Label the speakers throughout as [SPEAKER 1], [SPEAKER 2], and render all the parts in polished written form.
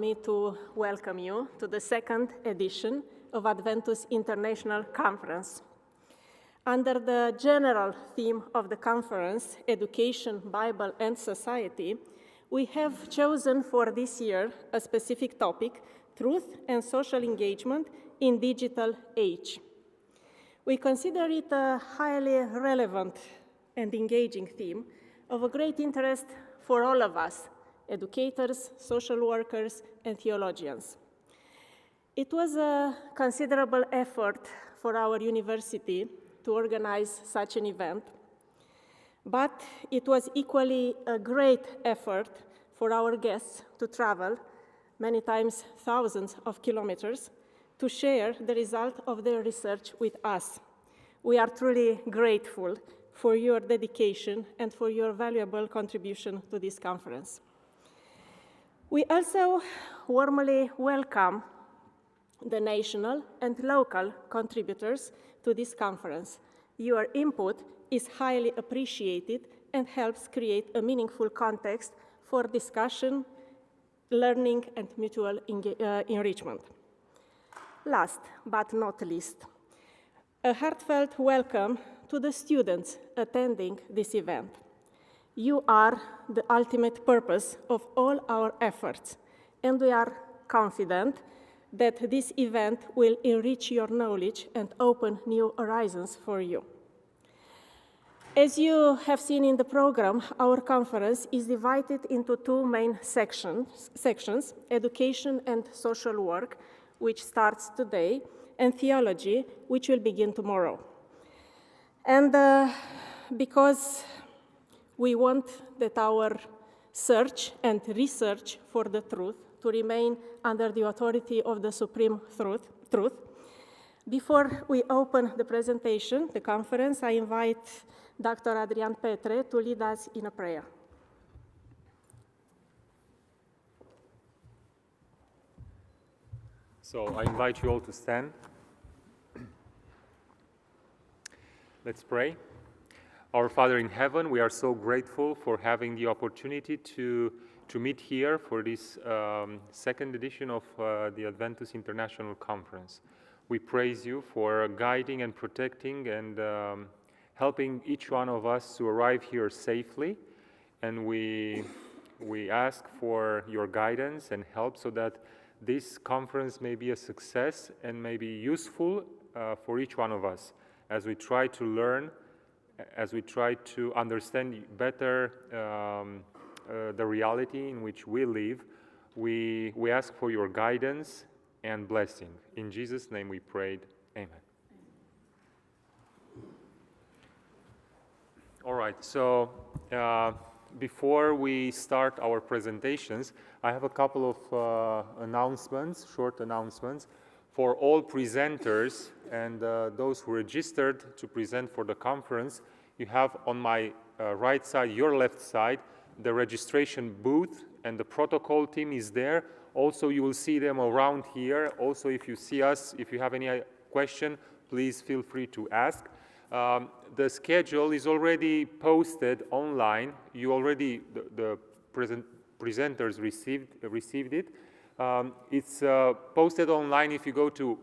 [SPEAKER 1] me to welcome you to the second edition of Adventus International Conference. Under the general theme of the conference, Education, Bible and Society, we have chosen for this year a specific topic, Truth and Social Engagement in Digital Age. We consider it a highly relevant and engaging theme of a great interest for all of us, educators, social workers, and theologians. It was a considerable effort for our university to organize such an event, but it was equally a great effort for our guests to travel, many times thousands of kilometers, to share the result of their research with us. We are truly grateful for your dedication and for your valuable contribution to this conference. We also warmly welcome the national and local contributors to this conference. Your input is highly appreciated and helps create a meaningful context for discussion, learning, and mutual enrichment. Last but not least, a heartfelt welcome to the students attending this event. You are the ultimate purpose of all our efforts, and we are confident that this event will enrich your knowledge and open new horizons for you. As you have seen in the program, our conference is divided into two main sections, education and social work, which starts today, and theology, which will begin tomorrow. And because we want that our search and research for the truth to remain under the authority of the supreme truth, before we open the presentation, the conference, I invite Dr. Adrian Petre to lead us in a prayer.
[SPEAKER 2] So I invite you all to stand. Let's pray. Our Father in heaven, we are so grateful for having the opportunity to meet here for this second edition of the Adventus International Conference. We praise you for guiding and protecting and helping each one of us to arrive here safely. And we ask for your guidance and help so that this conference may be a success and may be useful for each one of us as we try to learn, as we try to understand better the reality in which we live. We ask for your guidance and blessing. In Jesus' name we prayed. Amen. All right, so before we start our presentations, I have a couple of announcements, short announcements, for all presenters and those who registered to present for the conference. You have on my right side, your left side, the registration booth, and the protocol team is there. Also, you will see them around here. Also, if you see us, if you have any question, please feel free to ask. The schedule is already posted online. You already, the presenters received it. It's posted online if you go to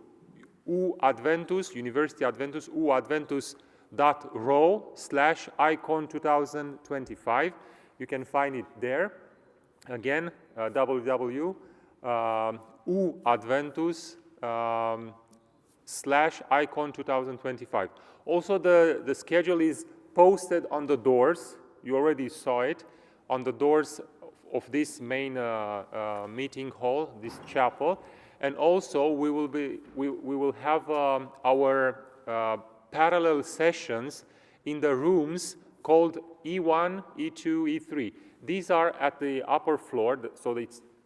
[SPEAKER 2] Adventus, University Adventus, uadventus.ro/icon 2025. You can find it there. Again, www.uadventus/icon 2025. Also, the schedule is posted on the doors. You already saw it on the doors of this main meeting hall, this chapel. And also, we will have our parallel sessions in the rooms called E1, E2, E3. These are at the upper floor, so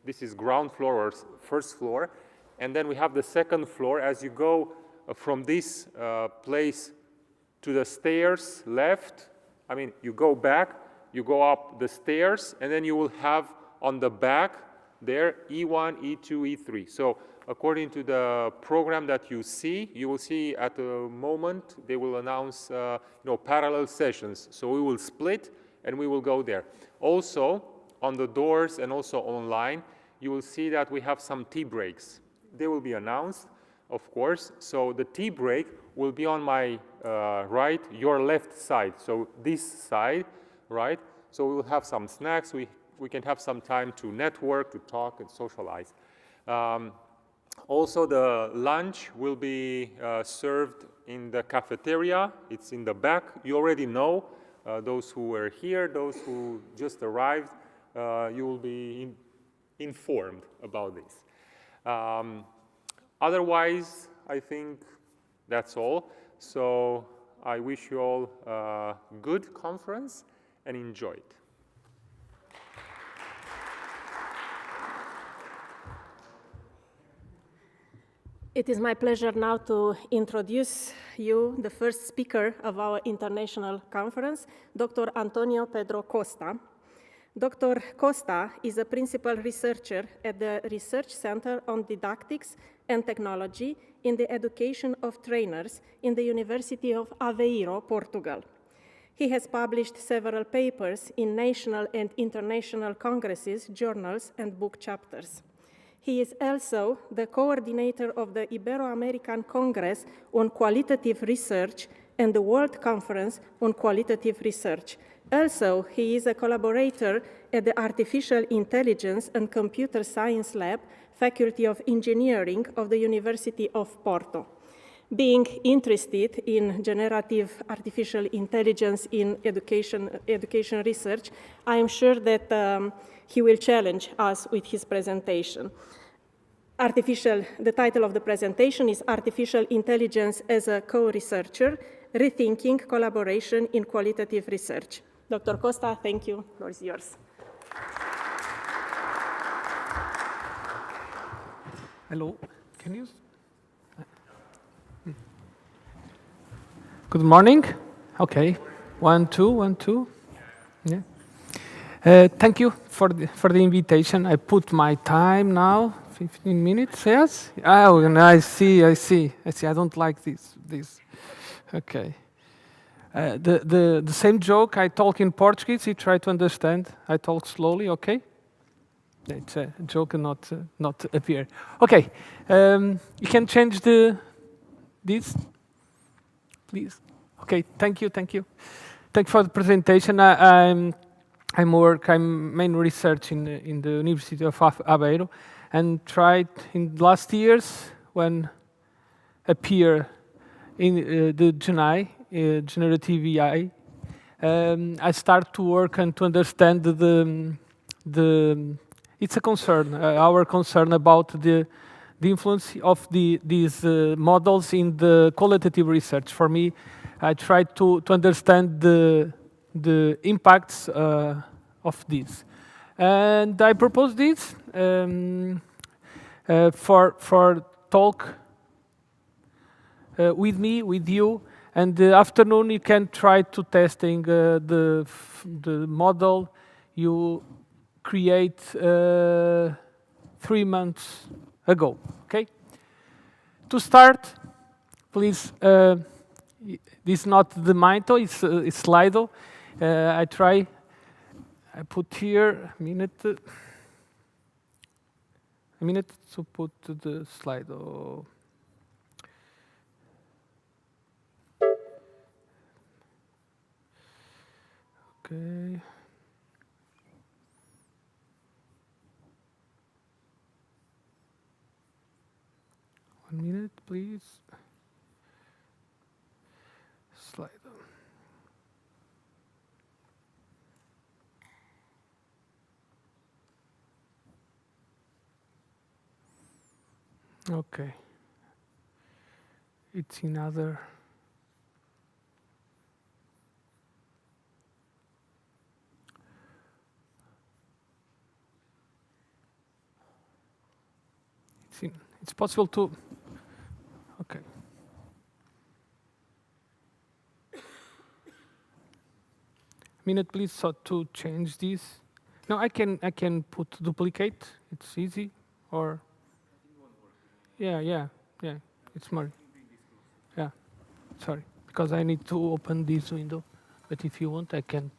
[SPEAKER 2] this is ground floor or first floor. And then we have the second floor. As you go from this place to the stairs left, I mean, you go back, you go up the stairs, and then you will have on the back there E1, E2, E3. So according to the program that you will see at the moment, they will announce parallel sessions. So we will split and we will go there. Also, on the doors and also online, you will see that we have some tea breaks. They will be announced, of course. So the tea break will be on my right, your left side. So this side, right? So we will have some snacks. We can have some time to network, to talk, and socialize. Also, the lunch will be served in the cafeteria. It's in the back. You already know, those who were here, those who just arrived, you will be informed about this. Otherwise, I think that's all. So I wish you all a good conference and enjoy it.
[SPEAKER 1] It is my pleasure now to introduce you the first speaker of our international conference, Dr. António Pedro Costa. Dr. Costa is a principal researcher at the Research Center on Didactics and Technology in the Education of Trainers in the University of Aveiro, Portugal. He has published several papers in national and international congresses, journals, and book chapters. He is also the coordinator of the Ibero-American Congress on Qualitative Research and the World Conference on Qualitative Research. Also, he is a collaborator at the Artificial Intelligence and Computer Science Lab, Faculty of Engineering of the University of Porto. Being interested in generative artificial intelligence in education research, I am sure that he will challenge us with his presentation. The title of the presentation is Artificial Intelligence as a Co-Researcher, Rethinking Collaboration in Qualitative Research. Dr. Costa, thank you. The floor is yours.
[SPEAKER 3] Hello, can you? Good morning. Okay, 1, 2, 1, 2. Yeah. Thank you for the invitation. I put my time now, 15 minutes. Yes. Oh, and I see. I don't like this. Okay. The same joke. I talk in Portuguese. You try to understand. I talk slowly. Okay. It's a joke and not appear. Okay. You can change this, please. Okay. Thank you. Thank you for the presentation. I'm main research in the University of Aveiro, and tried in last years when appear in the GenAI, generative AI. I start to work and to understand it's a concern, our concern about the influence of these models in the qualitative research. For me, I try to understand the impacts of this, and I propose this for talk with me, with you, and the afternoon you can try to testing the model you create 3 months ago. Okay. To start, please. This is not the Mito, it's Slido. I put here a minute to put the Slido. Okay. One minute, please. Slido. Okay. It's another. It's possible to. Okay. Minute, please. So to change this. No, I can put duplicate. It's easy, or. Yeah. It's more. Yeah. Sorry, because I need to open this window. But if you want, I can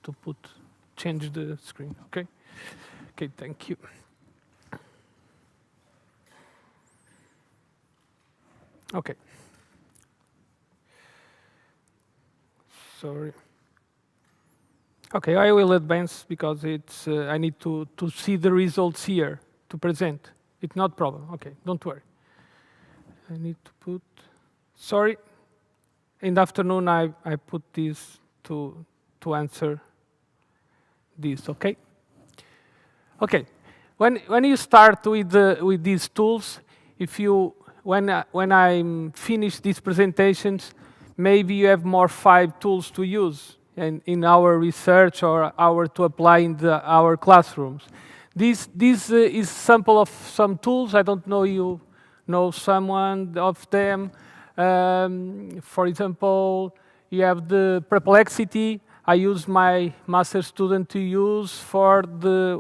[SPEAKER 3] change the screen. Okay. Okay. Thank you. Okay. Sorry. Okay, I will advance because it's I need to see the results here to present. It's not problem. Okay, don't worry. I need to put. Sorry. In the afternoon, I put this to answer this. Okay. Okay. When you start with these tools, if you when I finish these presentations, maybe you have more 5 tools to use in our research or to apply in our classrooms. This is sample of some tools. I don't know you know someone of them. For example, you have the Perplexity. I use my master student to use for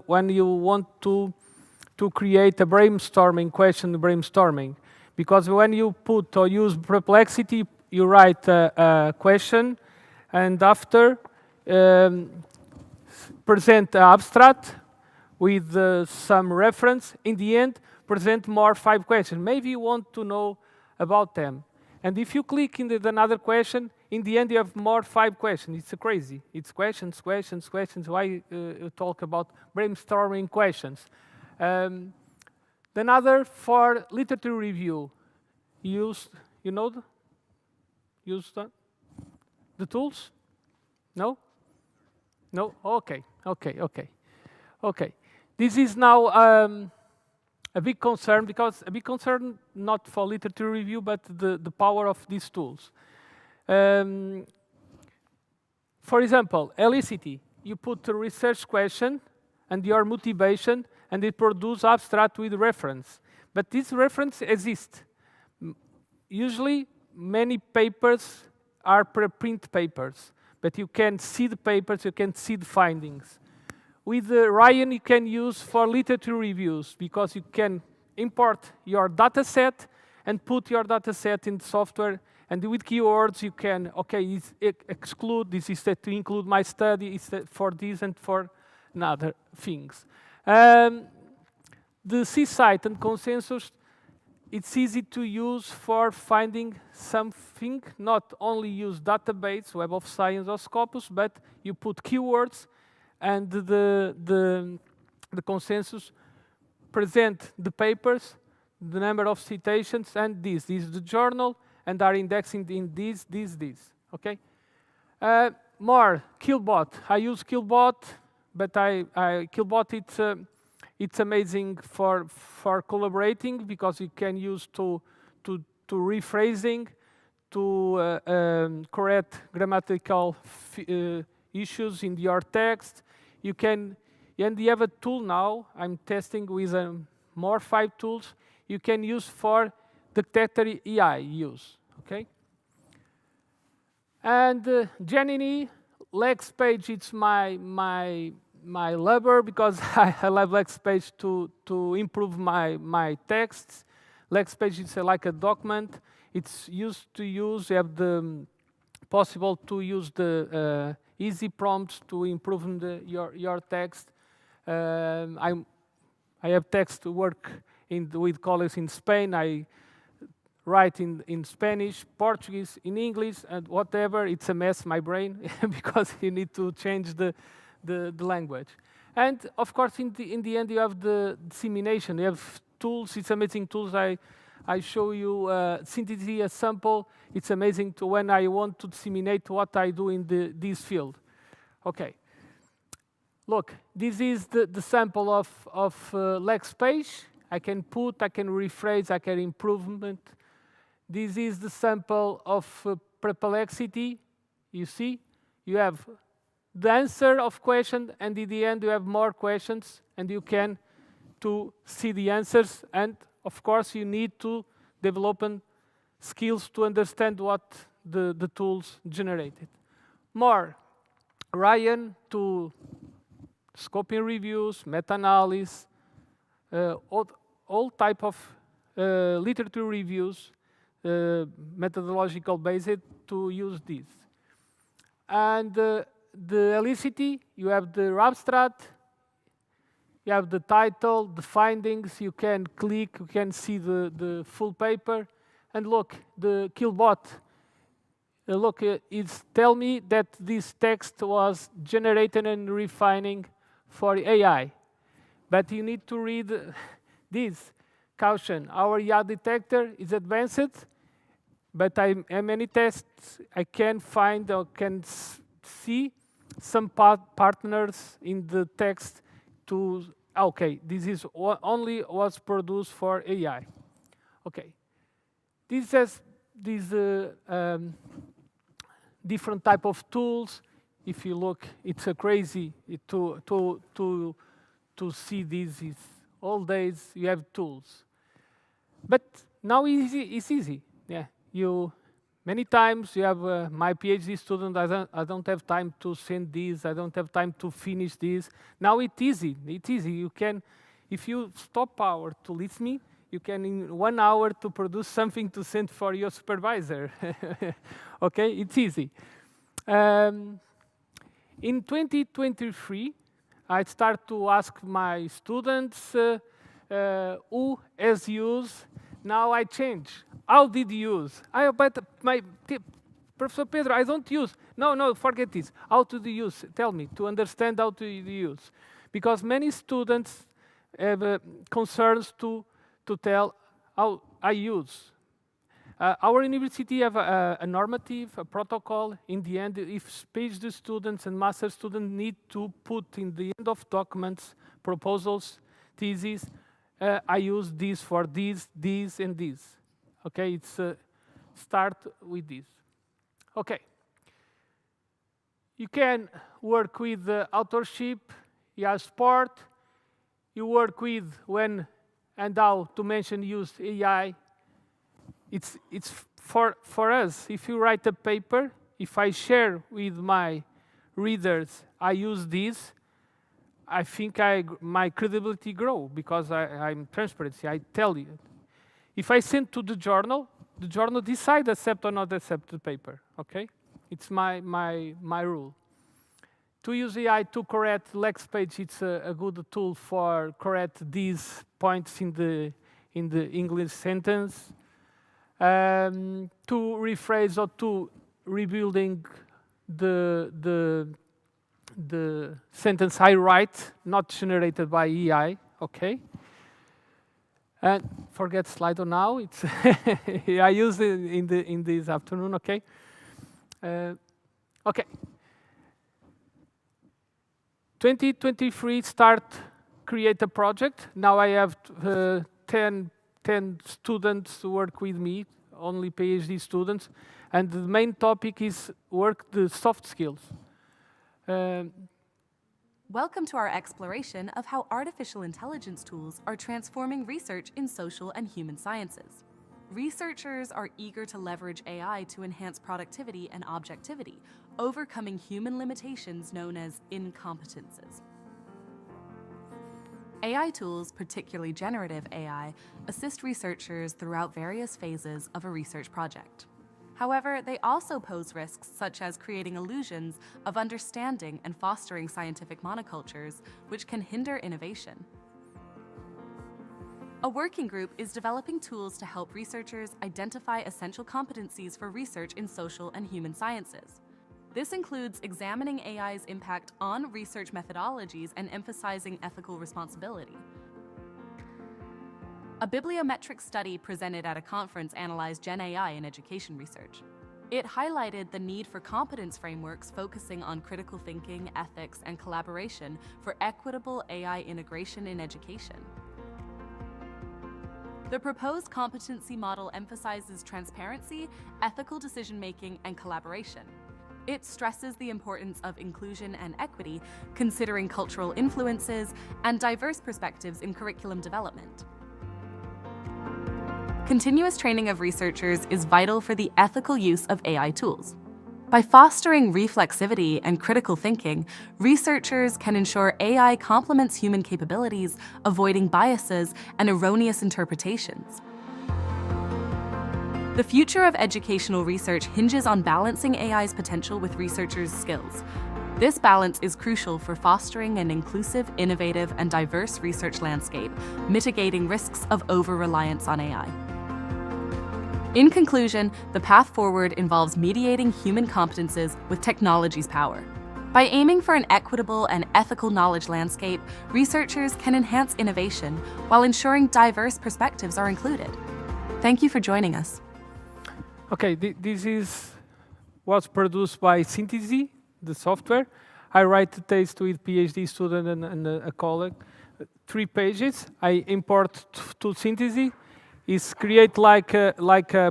[SPEAKER 3] when you want to create a brainstorming question, because when you put or use Perplexity, you write a question, and after present an abstract with some reference. In the end, present more 5 questions. Maybe you want to know about them. And if you click in another question, in the end you have more 5 questions. It's crazy. It's questions, questions, questions. Why you talk about brainstorming questions? Another for literature review. Use the tools? No? No? Okay. This is now a big concern, not for literature review, but the power of these tools. For example, Elicity. You put a research question and your motivation, and it produces abstract with reference. But this reference exists. Usually, many papers are preprint papers, but you can see the papers, you can see the findings. With Ryan, you can use for literature reviews, because you can import your data set and put your data set in the software, and with keywords you can, exclude, this is to include my study, is for this and for other things. The C-site and consensus, it's easy to use for finding something, not only use database, Web of Science or Scopus, but you put keywords, and the consensus present the papers, the number of citations, and this is the journal, and are indexing in this, okay? More, Killbot. I use Killbot, but Killbot, it's amazing for collaborating, because you can use to rephrasing, to correct grammatical issues in your text. You can, and you have a tool now, I'm testing with more 5 tools, you can use for detector AI use, okay? And Gemini, LexPage, it's my lover, because I love LexPage to improve my texts. LexPage is like a document. It's used to use, you have the possible to use the easy prompts to improve your text. I have text work with colleagues in Spain. I write in Spanish, Portuguese, in English, and whatever. It's a mess, my brain, because you need to change the language. And of course, in the end, you have the dissemination. You have tools. It's amazing tools. I show you synthesis a sample. It's amazing to when I want to disseminate what I do in this field. Okay. Look, this is the sample of LexPage. I can rephrase, I can improvement. This is the sample of Perplexity. You see, you have the answer of question, and in the end you have more questions, and you can to see the answers. And of course, you need to develop skills to understand what the tools generated. More, Ryan to scoping reviews, meta-analysis, all type of literature reviews, methodological based to use this. And the Elicity, you have the abstract, you have the title, the findings, you can click, you can see the full paper, and look, the Killbot, look, it's tell me that this text was generated and refining for AI. But you need to read this. Caution, our IA detector is advanced, but in many tests I can find or can see some partners in the text to, okay, this is only was produced for AI. Okay, this has these different type of tools. If you look, it's crazy to see this. All days you have tools. But now it's easy. Yeah, many times you have my PhD student. I don't have time to send this. I don't have time to finish this. Now it's easy. It's easy. You can, if you stop power to list me, you can in 1 hour to produce something to send for your supervisor. Okay, it's easy. In 2023, I start to ask my students who has used. Now I change. How did you use? But my Professor Pedro, I don't use. No, forget this. How to use? Tell me to understand how to use, because many students have concerns to tell how I use. Our university have a normative, a protocol. In the end, if PhD students and master students need to put in the end of documents, proposals, theses, I use this for this, and this. Okay, it's start with this. Okay. You can work with authorship, you have sport, you work with when and how to mention use AI. It's for us. If you write a paper, if I share with my readers, I use this, I think my credibility grow because I'm transparency. I tell you. If I send to the journal decide accept or not accept the paper. Okay, it's my rule. To use AI to correct Lex page, it's a good tool for correct these points in the English sentence. To rephrase or to rebuilding the sentence I write, not generated by AI, okay? And forget Slido now. It's I use it in this afternoon, okay? Okay. 2023 start create a project. Now I have 10 students who work with me, only PhD students, and the main topic is work the soft skills.
[SPEAKER 4] Welcome to our exploration of how artificial intelligence tools are transforming research in social and human sciences. Researchers are eager to leverage AI to enhance productivity and objectivity, overcoming human limitations known as incompetences. AI tools, particularly generative AI, assist researchers throughout various phases of a research project. However, they also pose risks such as creating illusions of understanding and fostering scientific monocultures, which can hinder innovation. A working group is developing tools to help researchers identify essential competencies for research in social and human sciences. This includes examining AI's impact on research methodologies and emphasizing ethical responsibility. A bibliometric study presented at a conference analyzed Gen AI in education research. It highlighted the need for competence frameworks focusing on critical thinking, ethics, and collaboration for equitable AI integration in education. The proposed competency model emphasizes transparency, ethical decision-making, and collaboration. It stresses the importance of inclusion and equity, considering cultural influences and diverse perspectives in curriculum development. Continuous training of researchers is vital for the ethical use of AI tools. By fostering reflexivity and critical thinking, researchers can ensure AI complements human capabilities, avoiding biases and erroneous interpretations. The future of educational research hinges on balancing AI's potential with researchers' skills. This balance is crucial for fostering an inclusive, innovative, and diverse research landscape, mitigating risks of over-reliance on AI. In conclusion, the path forward involves mediating human competences with technology's power. By aiming for an equitable and ethical knowledge landscape, researchers can enhance innovation while ensuring diverse perspectives are included. Thank you for joining us.
[SPEAKER 3] Okay, was produced by Synthesis, the software. I write the test with PhD student and a colleague, 3 pages. I import to Synthesis. It's create like a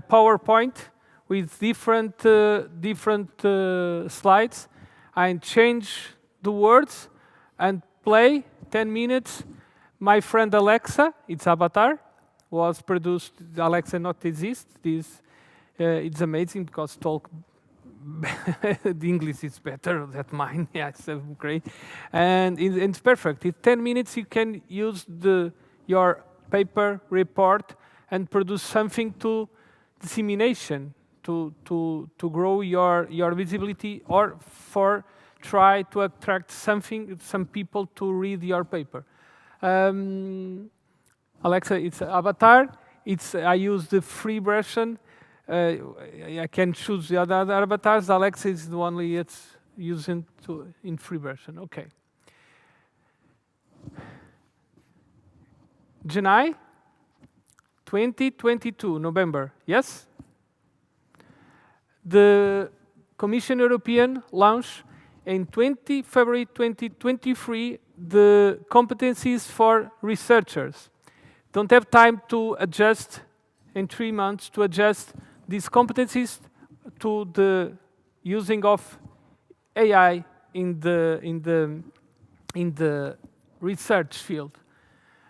[SPEAKER 3] PowerPoint with different slides. I change the words and play 10 minutes. My friend Alexa, its avatar, was produced. Alexa not exist. It's amazing because talk the English is better than mine. Yeah, it's great, and it's perfect. In 10 minutes, you can use your paper report and produce something to dissemination, to grow your visibility, or for try to attract some people to read your paper. Alexa, it's avatar. I use the free version. I can choose the other avatars. Alexa is the only it's using in free version. Okay. July 2022, November. Yes. The Commission European launched in February 2023 the competencies for researchers. Don't have time to adjust in 3 months to adjust these competencies to the using of AI in the research field.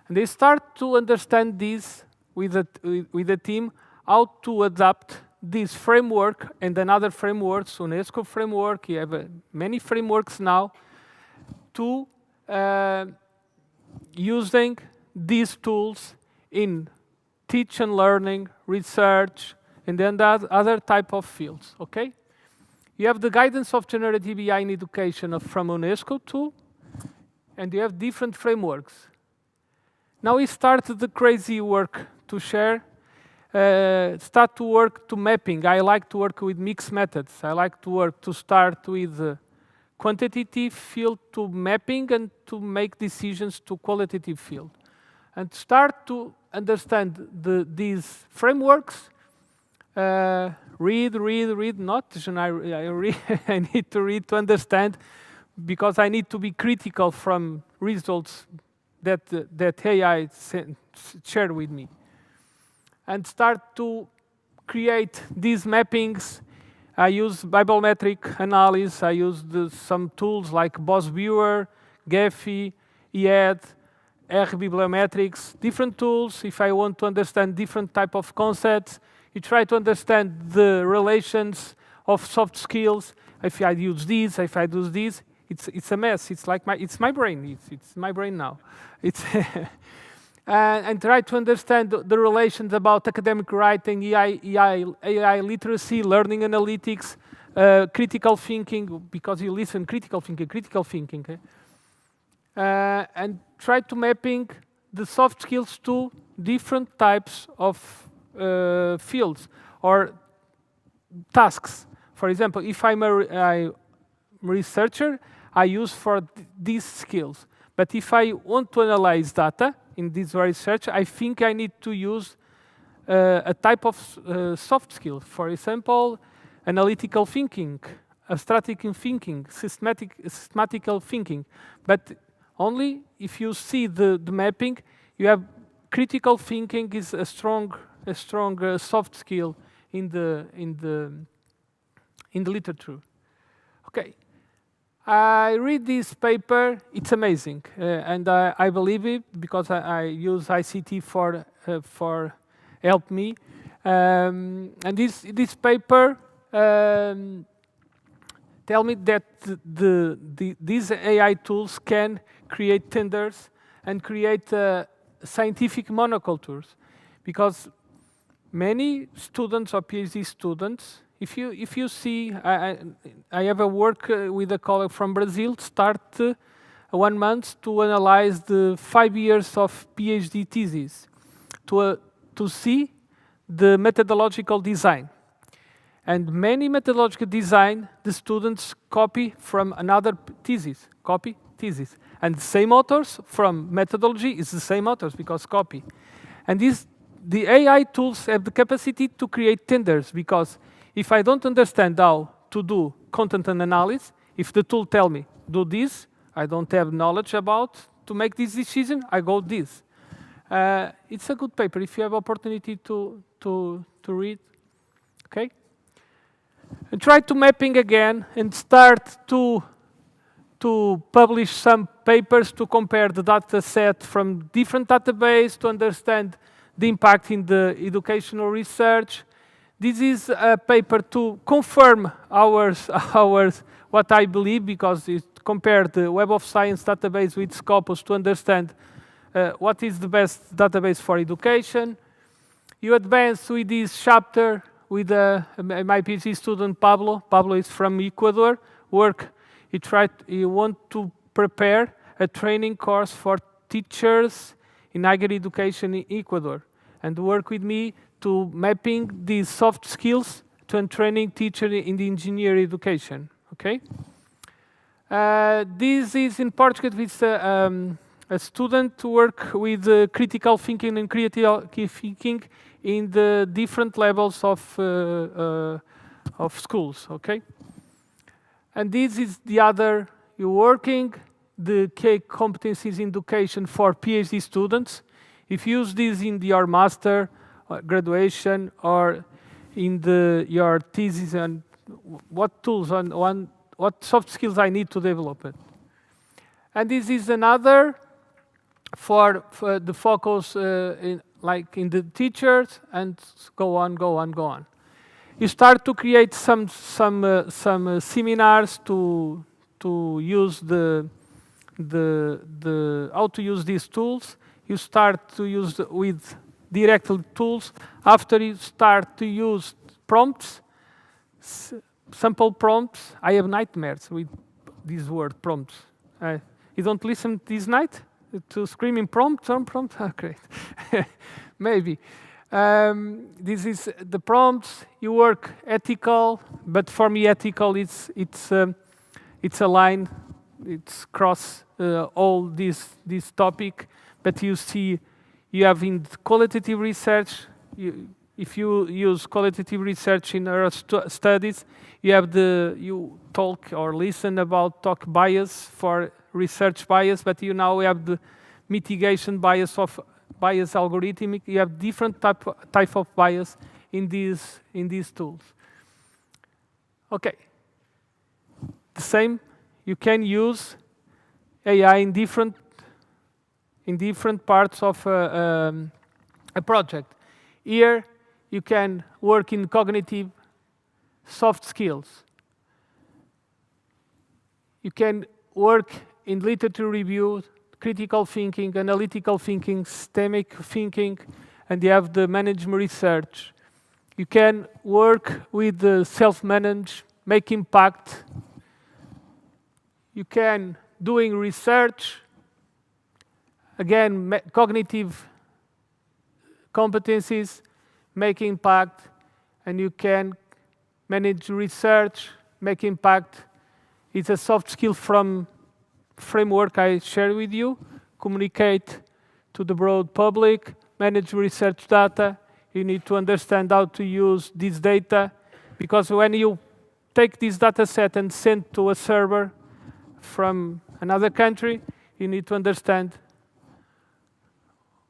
[SPEAKER 3] And they start to understand this with the team, how to adapt this framework and another frameworks, UNESCO framework. You have many frameworks now to using these tools in teach and learning, research, and then other type of fields, okay? You have the guidance of generative AI in education from UNESCO too, and you have different frameworks. Now we start the crazy work to share, start to work to mapping. I like to work with mixed methods. I like to work to start with quantitative field to mapping and to make decisions to qualitative field. And start to understand these frameworks, read, not I read, I need to read to understand, because I need to be critical from results that AI shared with me. And start to create these mappings. I use bibliometric analysis. I use some tools like Boss Viewer, Gephi, EAD, R-bibliometrics, different tools. If I want to understand different type of concepts, you try to understand the relations of soft skills. If I use these, if I do this, it's a mess. It's like my brain. It's my brain now. It's and try to understand the relations about academic writing, AI literacy, learning analytics, critical thinking, because you listen critical thinking. And try to mapping the soft skills to different types of fields or tasks. For example, if I'm a researcher, I use for these skills. But if I want to analyze data in this research, I think I need to use a type of soft skill. For example, analytical thinking, abstract thinking, systematical thinking. But only if you see the mapping, you have critical thinking is a strong soft skill in the literature. Okay, I read this paper. It's amazing, and I believe it because I use ICT for help me. And this paper tell me that these AI tools can create tenders and create scientific monocultures, because many students or PhD students, if you see, I have a work with a colleague from Brazil, start 1 month to analyze the 5 years of PhD thesis, to see the methodological design. And many methodological design, the students copy from another thesis, copy thesis. And the same authors from methodology is the same authors because copy. And the AI tools have the capacity to create tenders because if I don't understand how to do content and analysis, if the tool tell me, do this, I don't have knowledge about to make this decision, I go this. It's a good paper if you have opportunity to read, okay? And try to mapping again and start to publish some papers to compare the data set from different databases to understand the impact in the educational research. This is a paper to confirm what I believe because it compared the Web of Science database with Scopus to understand what is the best database for education. You advance with this chapter with my PhD student Pablo. Pablo is from Ecuador. He want to prepare a training course for teachers in higher education in Ecuador and work with me to mapping these soft skills to training teacher in the engineer education, okay? This is in Portugal with a student to work with critical thinking and creative thinking in the different levels of schools, okay? And this is the other, you're working the key competencies in education for PhD students. If you use this in your master, graduation, or in your thesis, and what tools and what soft skills I need to develop it. And this is another for the focus in the teachers, and go on. You start to create some seminars to use how to use these tools. You start to use with direct tools. After you start to use prompts, sample prompts. I have nightmares with this word prompts. You don't listen this night to screaming prompt? Oh, great. Maybe. This is the prompts. You work ethical, but for me, ethical it's a line. It's cross all this topic. But you see, you have in qualitative research. If you use qualitative research in our studies, you talk or listen about talk bias for research bias, but you now have the mitigation bias of bias algorithmic. You have different type of bias in these tools. Okay. The same, you can use AI in different parts of a project. Here, you can work in cognitive soft skills. You can work in literature review, critical thinking, analytical thinking, systemic thinking, and you have the management research. You can work with the self-manage, make impact. You can doing research, again, cognitive competencies, make impact, and you can manage research, make impact. It's a soft skill from framework I share with you. Communicate to the broad public, manage research data. You need to understand how to use this data, because when you take this data set and send to a server from another country, you need to understand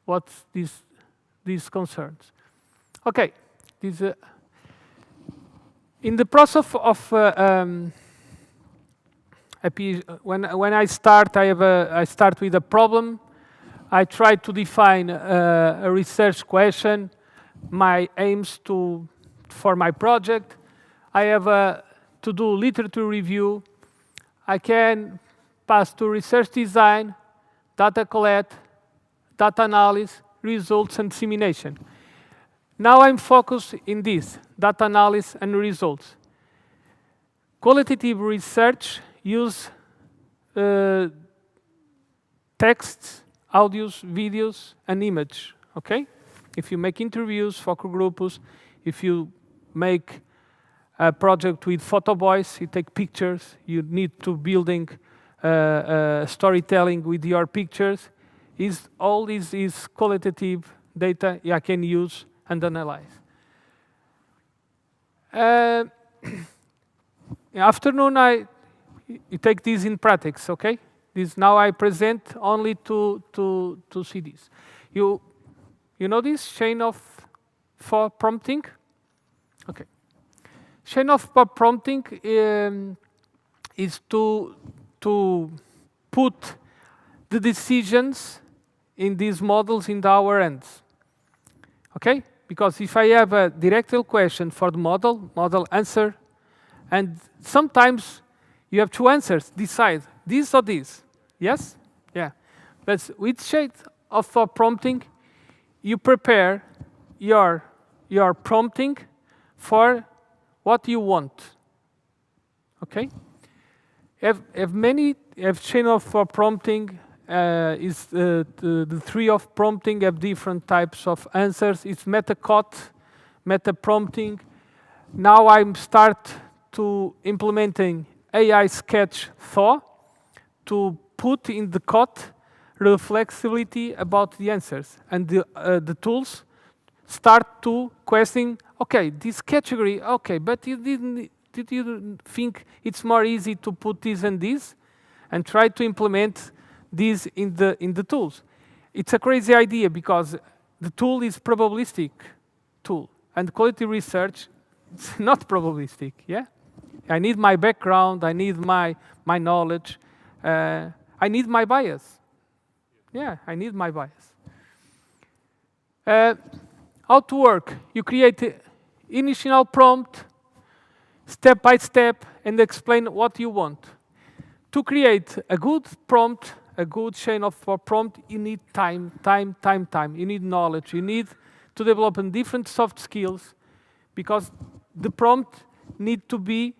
[SPEAKER 3] what these concerns. Okay, in the process of when I start, I start with a problem. I try to define a research question, my aims for my project. I have to do literature review. I can pass to research design, data collect, data analysis, results, and dissemination. Now I'm focused in this, data analysis and results. Qualitative research use texts, audios, videos, and image, okay? if you make interviews, focus groups, if you make a project with photo boys, you take pictures, you need to building storytelling with your pictures. All this is qualitative data I can use and analyze. Afternoon, you take this in practice, okay? This now I present only to see this. You know this chain of for prompting? Okay. Chain of prompting is to put the decisions in these models in our hands. Okay? Because if I have a direct question for the model answer, and sometimes you have two answers, decide this or this. Yes? Yeah. But with chain of prompting, you prepare your prompting for what you want. Okay? Have chain of prompting is the three of prompting have different types of answers. It's meta-code, meta-prompting. Now I'm start to implementing AI sketch Thaw to put in the code reflexivity about the answers, and the tools start to question. Okay, this category. Okay, but did you think it's more easy to put this and this, and try to implement this in the tools? It's a crazy idea because the tool is probabilistic tool, and quality research it's not probabilistic. Yeah, I need my background. I need my knowledge. I need my bias. Yeah, I need my bias. How to work? You create initial prompt, step by step, and explain what you want. To create a good prompt, a good chain of prompt, you need time. You need knowledge. You need to develop different soft skills, because the prompt need to be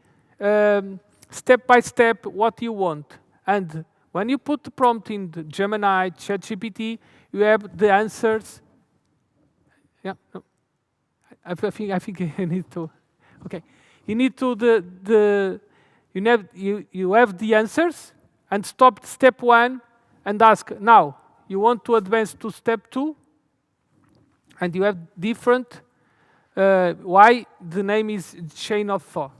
[SPEAKER 3] step by step what you want. And when you put the prompt in the Gemini, ChatGPT, you have the answers. Yeah, no. I think you need to. Okay, you need to you have the answers, and stop step 1 and ask now. You want to advance to step 2, and you have different. Why the name is chain of thought.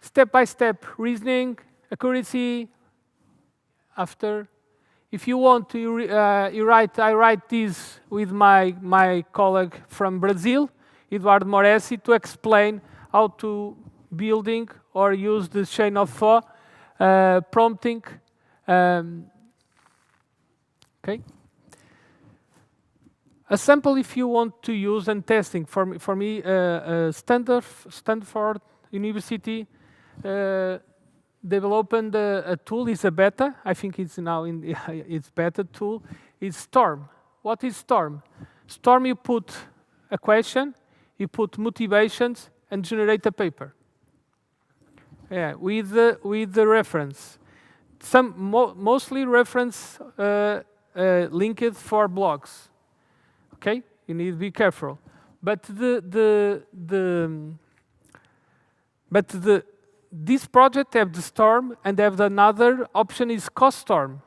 [SPEAKER 3] Step by step reasoning, accuracy. After, if you want to, I write this with my colleague from Brazil, Eduardo Moresi, to explain how to building or use the chain of thought prompting. Okay. A sample, if you want to use, and testing for me, Stanford University developing a tool is a beta. I think it's now in its beta tool. It's Storm. What is Storm? Storm, you put a question, you put motivations, and generate a paper. Yeah, with the reference. Mostly reference linked for blogs. Okay, you need to be careful. But this project have the Storm, and have another option is Cost Storm.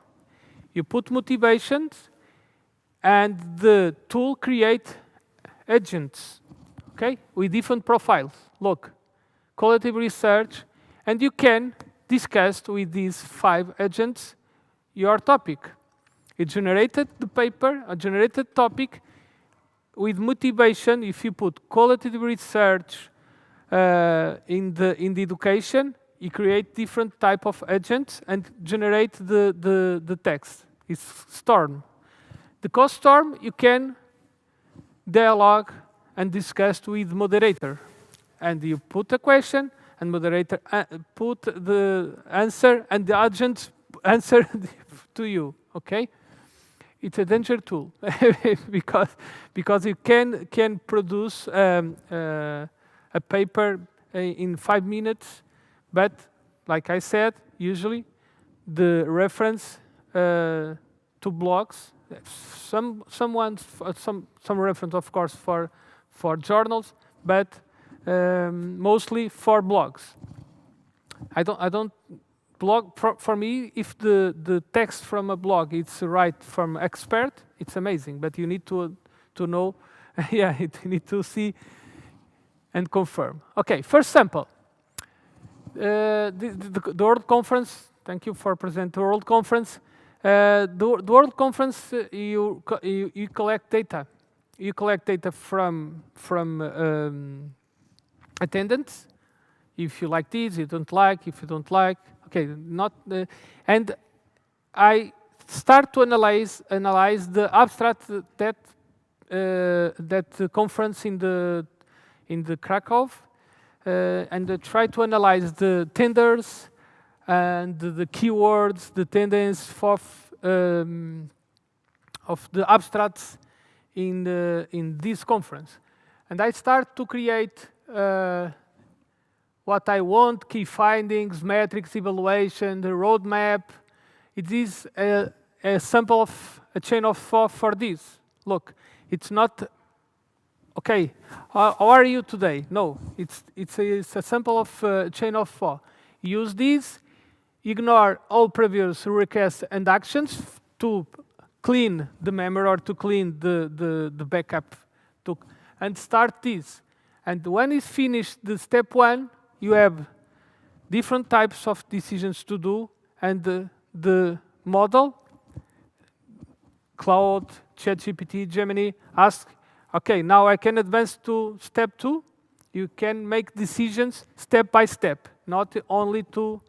[SPEAKER 3] You put motivations, and the tool create agents. Okay, with different profiles. Look, qualitative research, and you can discuss with these 5 agents your topic. It generated the paper, a generated topic. With motivation, if you put qualitative research in the education, you create different type of agents and generate the text. It's Storm. The Cost Storm, you can dialogue and discuss with moderator, and you put a question, and moderator put the answer, and the agent answer to you. Okay. It's a danger tool because you can produce a paper in 5 minutes, but like I said, usually the reference to blogs some reference, of course, for journals, but mostly for blogs. I don't blog for me. If the text from a blog it's right from expert, it's amazing. But you need to know, yeah, you need to see and confirm. Okay, first sample. The World Conference. Thank you for presenting the World Conference. The World Conference, you collect data. You collect data from attendance. If you like this, you don't like. If you don't like, okay, not. And I start to analyze the abstract that conference in the Krakow, and try to analyze the tenders and the keywords, the tendencies of the abstracts in this conference. And I start to create what I want, key findings, metrics, evaluation, the roadmap. It is a sample of a chain of thought for this. Look, it's not, okay, how are you today? No, it's a sample of chain of thought. Use this, ignore all previous requests and actions to clean the memory or to clean the backup, and start this. And when it's finished the step one, you have different types of decisions to do, and the model, Cloud, ChatGPT, Gemini, ask, okay, now I can advance to step two. You can make decisions step by step, not only to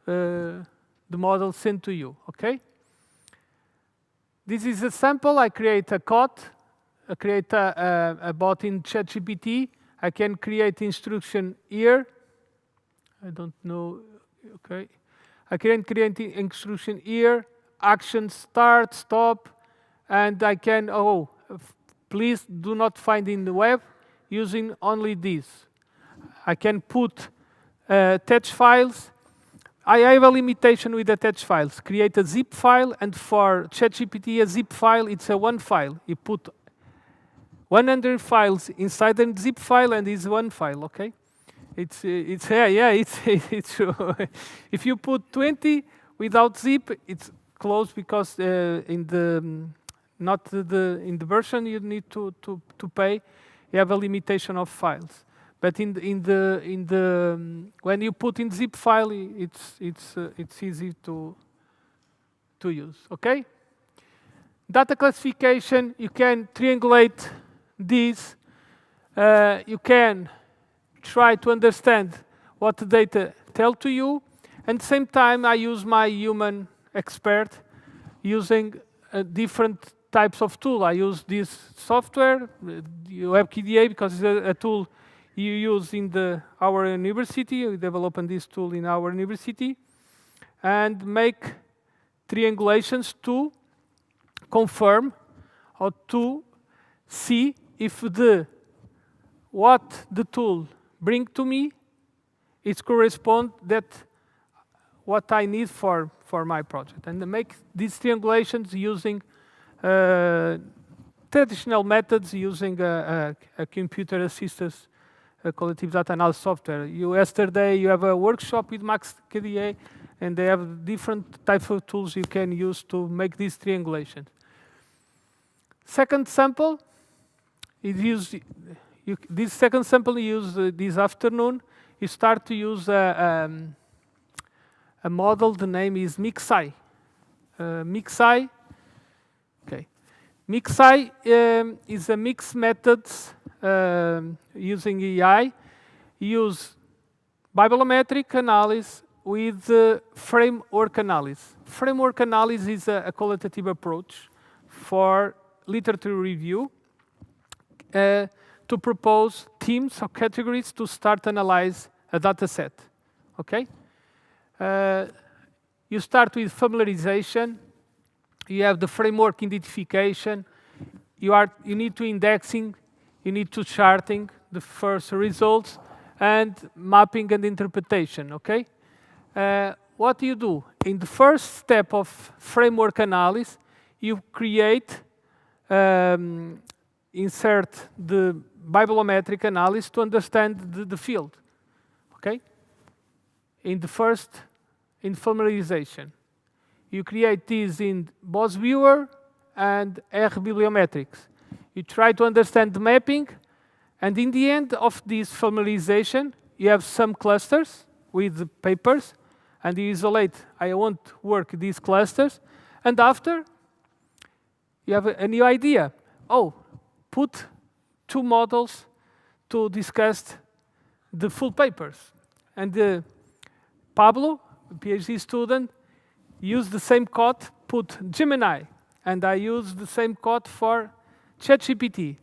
[SPEAKER 3] the model sent to you, okay? This is a sample. I create a code, I create a bot in ChatGPT. I can create instruction here. I don't know, okay. I can create instruction here, action start, stop, and I can, please do not find in the web, using only this. I can put text files. I have a limitation with the text files. Create a zip file, and for ChatGPT, a zip file, it's a one file. You put 100 files inside the zip file, and it's one file, okay? It's true. If you put 20 without zip, it's closed because in the version you need to pay, you have a limitation of files. But when you put in zip file, it's easy to use. Okay. Data classification, you can triangulate this. You can try to understand what the data tell to you. And at the same time, I use my human expert using different types of tool. I use this software, WebKDA, because it's a tool you use in our university. We developed this tool in our university, and make triangulations to confirm or to see if what the tool bring to me is correspond that what I need for my project, and make these triangulations using traditional methods, using a computer assisted qualitative data analysis software. Yesterday you have a workshop with Max KDA, and they have different types of tools you can use to make these triangulations. Second sample, this second sample you use this afternoon. You start to use a model. The name is Mixai. Mixai. Okay. Mixai is a mixed methods using AI. Use bibliometric analysis with framework analysis. Framework analysis is a qualitative approach for literature review to propose themes or categories to start analyze a data set. Okay? You start with familiarization. You have the framework identification. You need to indexing. You need to charting the first results, and mapping and interpretation. Okay? What do you do? In the first step of framework analysis, you create, insert the bibliometric analysis to understand the field, okay? In the first, in familiarization. You create this in BOS Viewer and R Bibliometrics. You try to understand the mapping, and in the end of this familiarization, you have some clusters with the papers, and you isolate, I want to work these clusters, and after, you have a new idea. Oh, put 2 models to discuss the full papers. And Pablo, a PhD student, used the same code, put Gemini, and I used the same code for ChatGPT.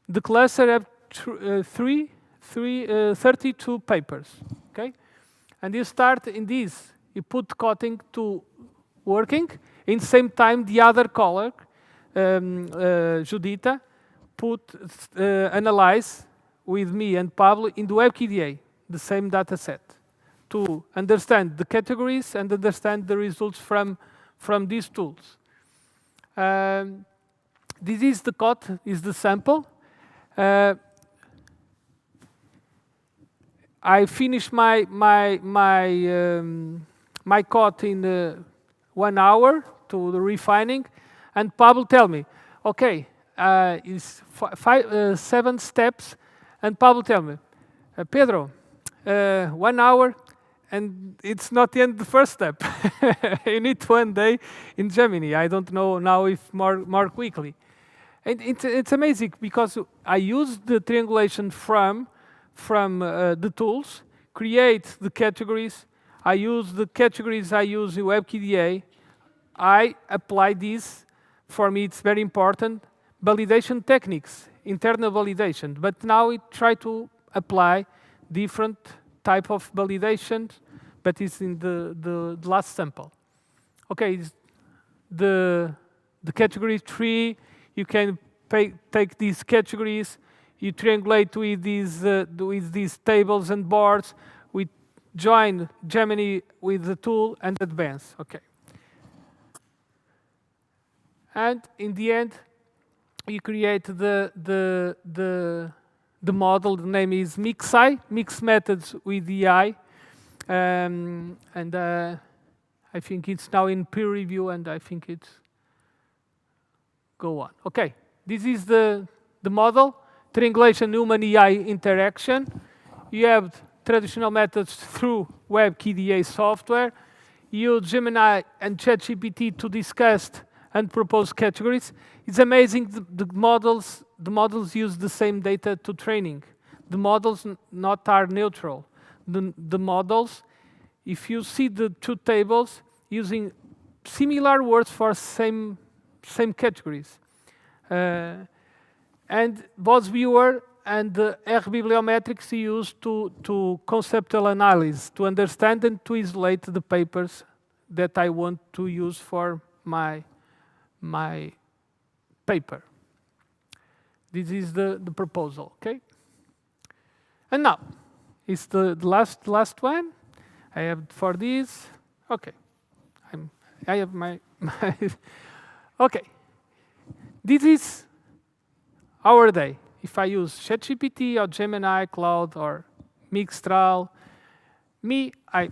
[SPEAKER 3] The cluster have 32 papers, okay? And you start in this. You put coding to working. In the same time, the other colleague, Judita, analyze with me and Pablo in the WebKDA, the same data set, to understand the categories and understand the results from these tools. This is the code, is the sample. I finished my code in 1 hour to the refining, and Pablo tell me, okay, it's 7 steps, and Pablo tell me, Pedro, 1 hour, and it's not yet the first step. You need 1 day in Germany. I don't know now if more quickly. And it's amazing because I use the triangulation from the tools, create the categories. I use the categories I use in WebKDA. I apply this. For me, it's very important. Validation techniques, internal validation. But now we try to apply different type of validations, but it's in the last sample. Okay, the category 3, you can take these categories, you triangulate with these tables and boards, we join Gemini with the tool and advance, okay. And in the end, you create the model. The name is MixI, Mixed Methods with AI. And I think it's now in peer review, and I think it's go on. Okay, this is the model, triangulation human AI interaction. You have traditional methods through WebKDA software. You use Gemini and ChatGPT to discuss and propose categories. It's amazing, the models use the same data to training. The models not are neutral. The models, if you see the 2 tables, using similar words for same categories. And BOS Viewer and the R Bibliometrics used to conceptual analysis, to understand and to isolate the papers that I want to use for my paper. This is the proposal, okay? And now, it's the last one. I have for this, okay. I have my okay. This is our day. If I use ChatGPT or Gemini, Cloud, or Mixtral, I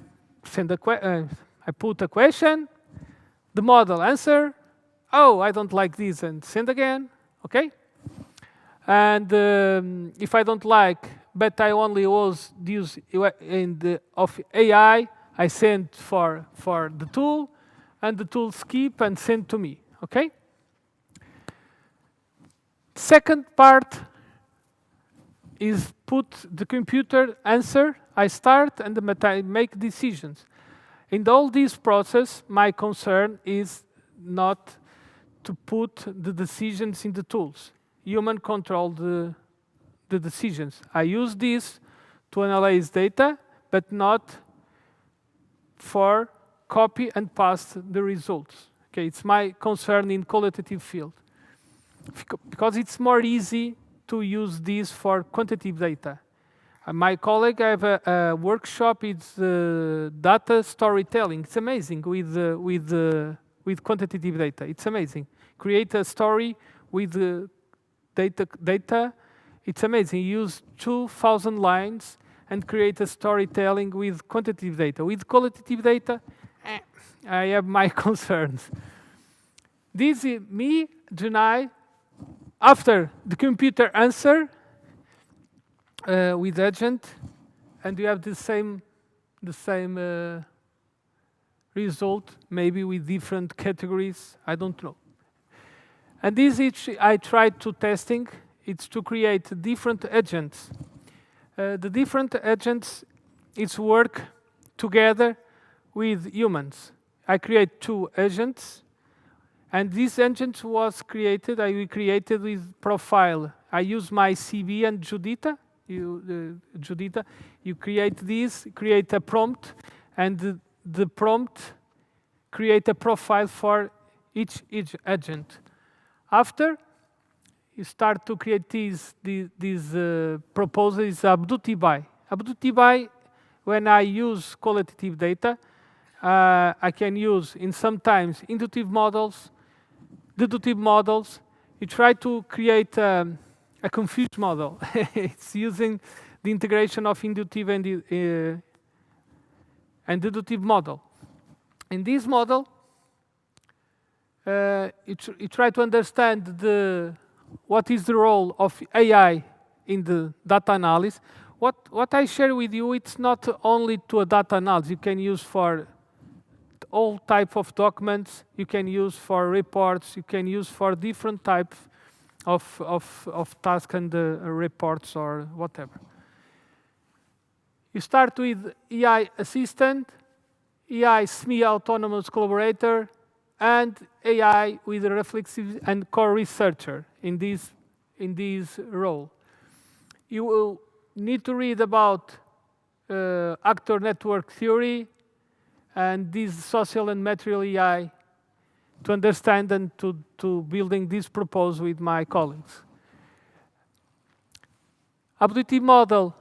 [SPEAKER 3] put a question, the model answer, oh, I don't like this, and send again, okay? And if I don't like, but I only use of AI, I send for the tool, and the tool skip and send to me, okay? Second part is put the computer answer, I start, and I make decisions. In all this process, my concern is not to put the decisions in the tools. Human control the decisions. I use this to analyze data, but not for copy and paste the results. Okay, it's my concern in qualitative field. Because it's more easy to use this for quantitative data. My colleague, I have a workshop, it's data storytelling. It's amazing with quantitative data. It's amazing. create a story with data. It's amazing. You use 2,000 lines and create a storytelling with quantitative data. With qualitative data, I have my concerns. This is me, Janai, after the computer answer with agent, and you have the same result, maybe with different categories. I don't know. And this I tried to testing. It's to create different agents. The different agents, it's work together with humans. I create 2 agents, and this agent was created, I created with profile. I use my CB and Judita. You create this, create a prompt, and the prompt create a profile for each agent. After, you start to create these proposals, abductive by. Abductive by, when I use qualitative data, I can use, in sometimes, inductive models, deductive models. You try to create a confused model. It's using the integration of inductive and deductive model. In this model, you try to understand what is the role of AI in the data analysis. What I share with you, it's not only to a data analysis. You can use for all type of documents. You can use for reports. You can use for different types of tasks and reports or whatever. You start with AI assistant, AI semi-autonomous collaborator, and AI with a reflexive and core researcher in this role. You will need to read about actor network theory and this social and material AI to understand and to building this proposal with my colleagues. Abductive model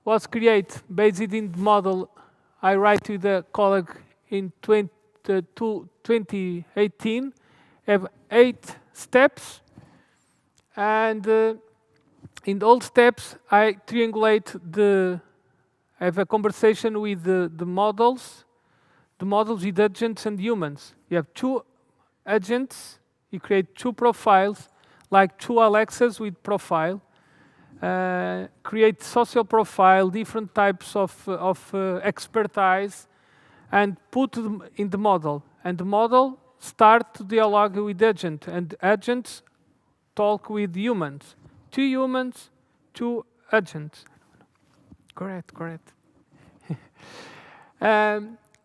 [SPEAKER 3] was created based in the model I write with a colleague in 2018. Have 8 steps, and in all steps I triangulate I have a conversation with the models with agents and humans. You have 2 agents, you create 2 profiles, like 2 Alexas with profile, create social profile, different types of expertise, and put them in the model. And the model start to dialogue with agent, and agents talk with humans. 2 humans, 2 agents. Correct.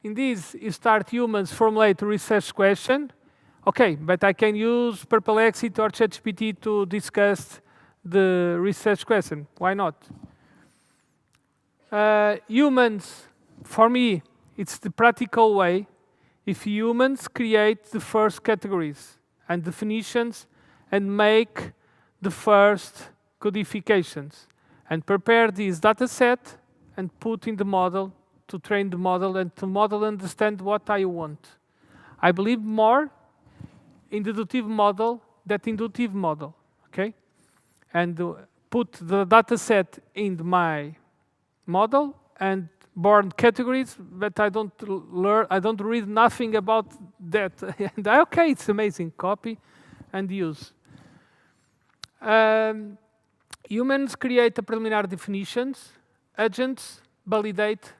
[SPEAKER 3] In this, you start humans formulate research question. Okay, but I can use Perplexity or ChatGPT to discuss the research question. Why not? Humans, for me, it's the practical way. If humans create the first categories and definitions and make the first codifications and prepare this data set and put in the model to train the model and to model understand what I want. I believe more in the deductive model than inductive model, okay? And put the data set in my model and born categories, but I don't read nothing about that. And okay, it's amazing, copy and use. Humans create the preliminary definitions. Agents validate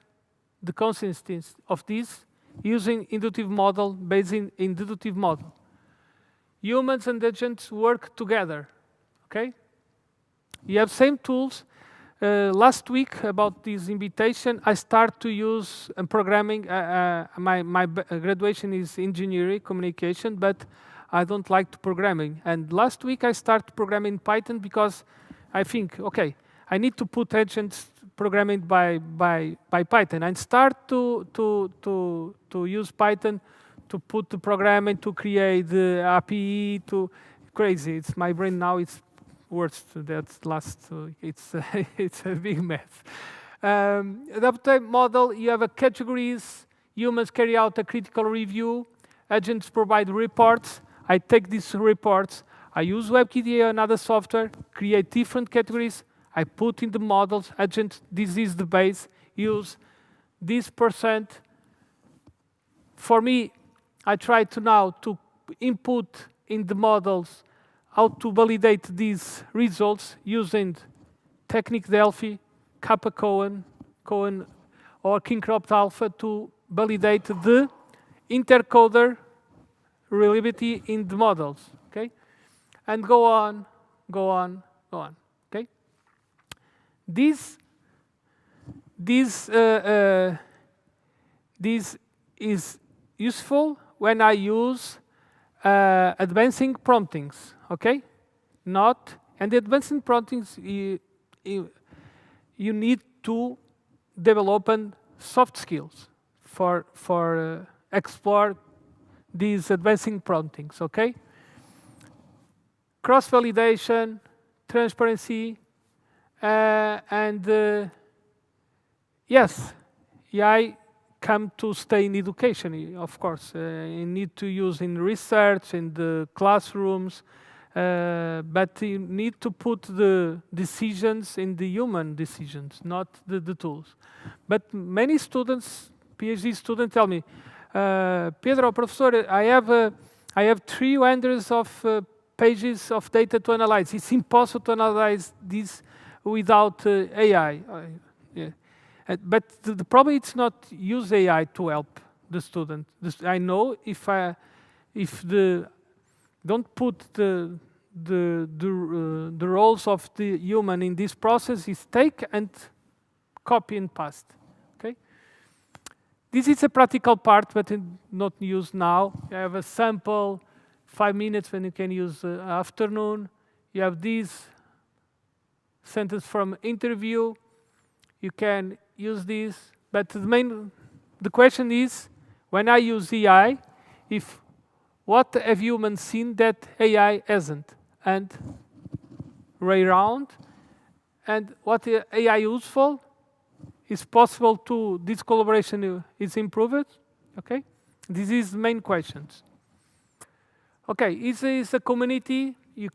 [SPEAKER 3] the consistency of this using inductive model based in deductive model. Humans and agents work together, okay? You have same tools. Last week, about this invitation, I start to use programming. My graduation is engineering, communication, but I don't like to programming. And last week, I started programming Python because I think, okay, I need to put agents programming by Python and start to use Python to put the programming, to create the API, crazy. It's my brain now, it's worse. That's last, it's a big mess. Adaptive model, you have a categories, humans carry out a critical review, agents provide reports, I take these reports, I use WebKDA and other software, create different categories, I put in the models, agent, this is the base, use this percent. For me, I try to now to input in the models how to validate these results using Technic Delphi, Kappa Cohen, or Kincroft Alpha to validate the intercoder reliability in the models, okay? And go on, okay? This is useful when I use advancing promptings, okay? And the advancing promptings, you need to develop soft skills for explore these advancing promptings, okay? Cross-validation, transparency, and yes, AI come to stay in education, of course. You need to use in research, in the classrooms, but you need to put the decisions in the human decisions, not the tools. But many students, PhD students tell me, Pedro, professor, I have 300 of pages of data to analyze. It's impossible to analyze this without AI. Yeah. But the problem is not use AI to help the student. I know if don't put the roles of the human in this process, is take and copy and paste. Okay. This is a practical part, but not used now. You have a sample, 5 minutes when you can use afternoon. You have this sentence from interview. You can use this, but the question is, when I use AI, what have humans seen that AI hasn't? And way round, and what AI useful? Is possible to, this collaboration is improved, okay? This is the main questions. Okay, it's a community, you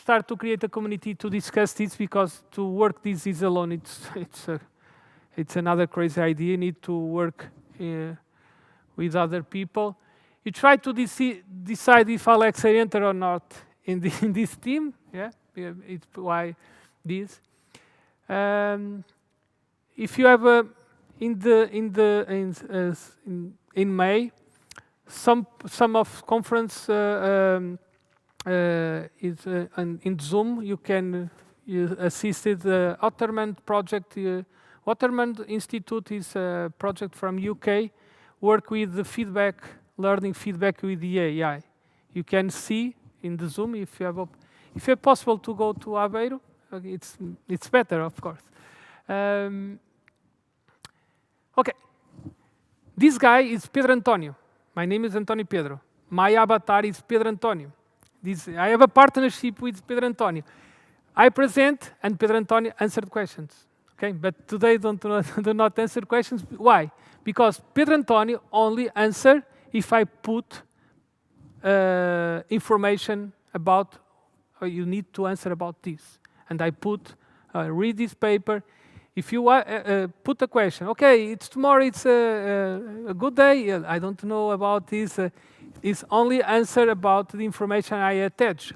[SPEAKER 3] start to create a community to discuss this, because to work this is alone, it's another crazy idea. You need to work with other people. You try to decide if Alexa enter or not in this team. Yeah, it's why this. If you have in May, some of conference is in Zoom. You can assist the Waterman project. Waterman Institute is a project from UK. Work with the feedback, learning feedback with the AI. You can see in the Zoom if you have possible to go to Aveiro. It's better, of course. Okay, this guy is Pedro António. My name is António Pedro. My avatar is Pedro António. I have a partnership with Pedro António. I present and Pedro António answered questions. Okay, but today do not answer questions. Why? Because Pedro António only answer if I put information about, you need to answer about this. And I put, read this paper. If you put a question, okay, tomorrow, it's a good day. I don't know about this. It's only answer about the information I attach.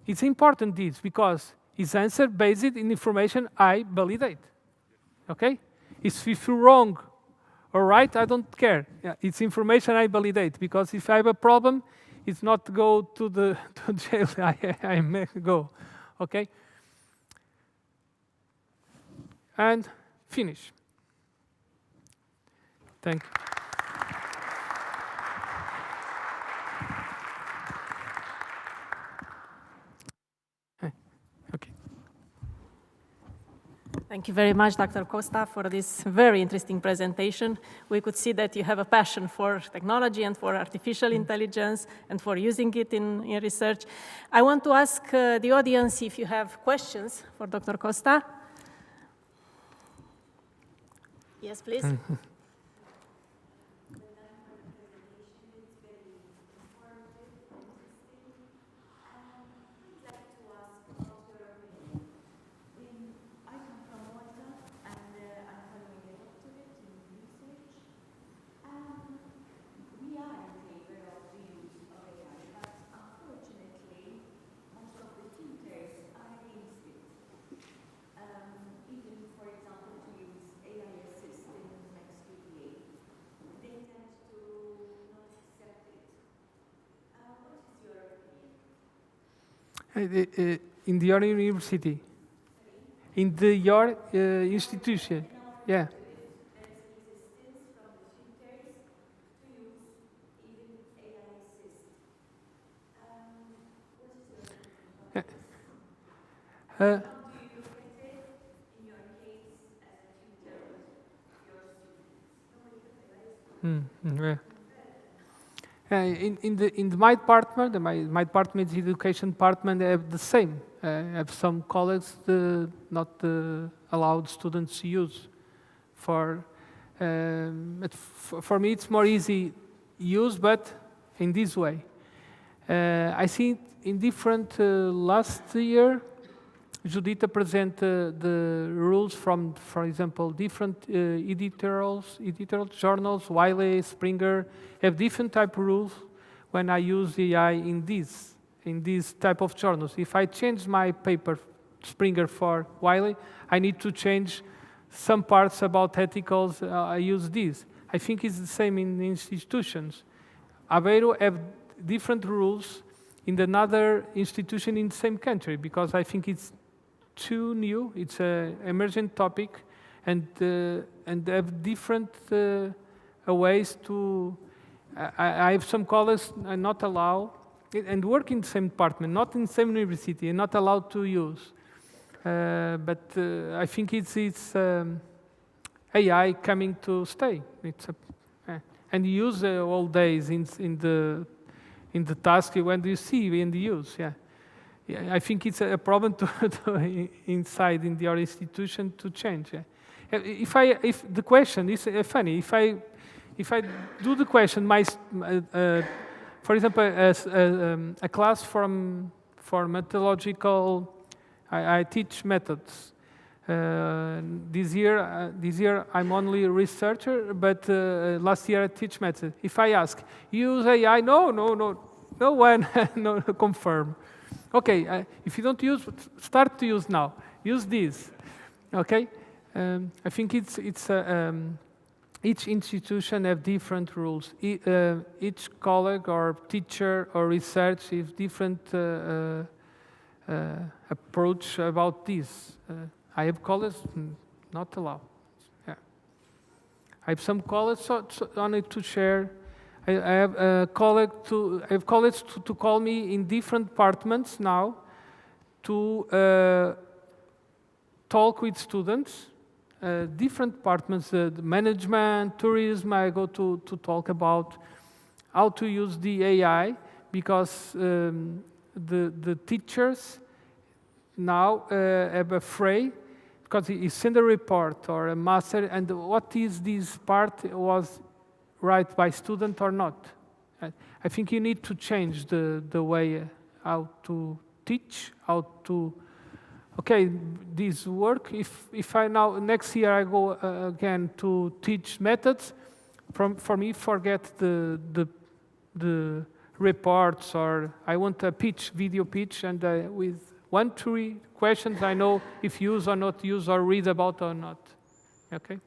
[SPEAKER 3] It's important this, because it's answer based in information I validate. Okay? If you're wrong or right, I don't care. Yeah, it's information I validate, because if I have a problem, it's not go to jail. I may go. Okay? And finish. Thank you. Okay.
[SPEAKER 1] Thank you very much, Dr. Costa, for this very interesting presentation. We could see that you have a passion for technology and for artificial intelligence and for using it in research. I want to ask the audience if you have questions for Dr. Costa. Yes, please.
[SPEAKER 3] In your university, in your institution, yeah. Uh, yeah. In my department, my department, the education department, have the same. Have some colleagues not allowed students to use. For me, it's more easy use, but in this way. I see in different last year, Judita present the rules from, for example, different editorial journals, Wiley, Springer, have different type of rules when I use AI in these type of journals. If I change my paper, Springer for Wiley, I need to change some parts about ethicals, I use this. I think it's the same in institutions. Aveiro have different rules in another institution in the same country, because I think it's too new, it's an emergent topic, and have different ways to, I have some colleagues not allowed, and work in the same department, not in the same university, and not allowed to use. But I think it's AI coming to stay. And use all days in the task when you see in the use. Yeah, I think it's a problem to inside in your institution to change. Yeah. If the question is funny, if I do the question, for example, a class for methodological, I teach methods. This year I'm only a researcher, but last year I teach methods. If I ask, use AI, no one no, confirm. Okay, if you don't use, start to use now. Use this, okay? I think it's each institution have different rules. Each colleague or teacher or research is different approach about this. I have colleagues not allowed. Yeah. I have some colleagues so only to share. I have colleagues to call me in different departments now to talk with students. Different departments, the management, tourism. I go to talk about how to use the AI, because the teachers now have afraid, because you send a report or a master, and what is this part was right by student or not? I think you need to change the way how to teach, how to, okay, this work, if I now, next year I go again to teach methods, for me forget the reports, or I want a pitch, video pitch, and with 1, 3 questions I know if use or not use, or read about or not, okay?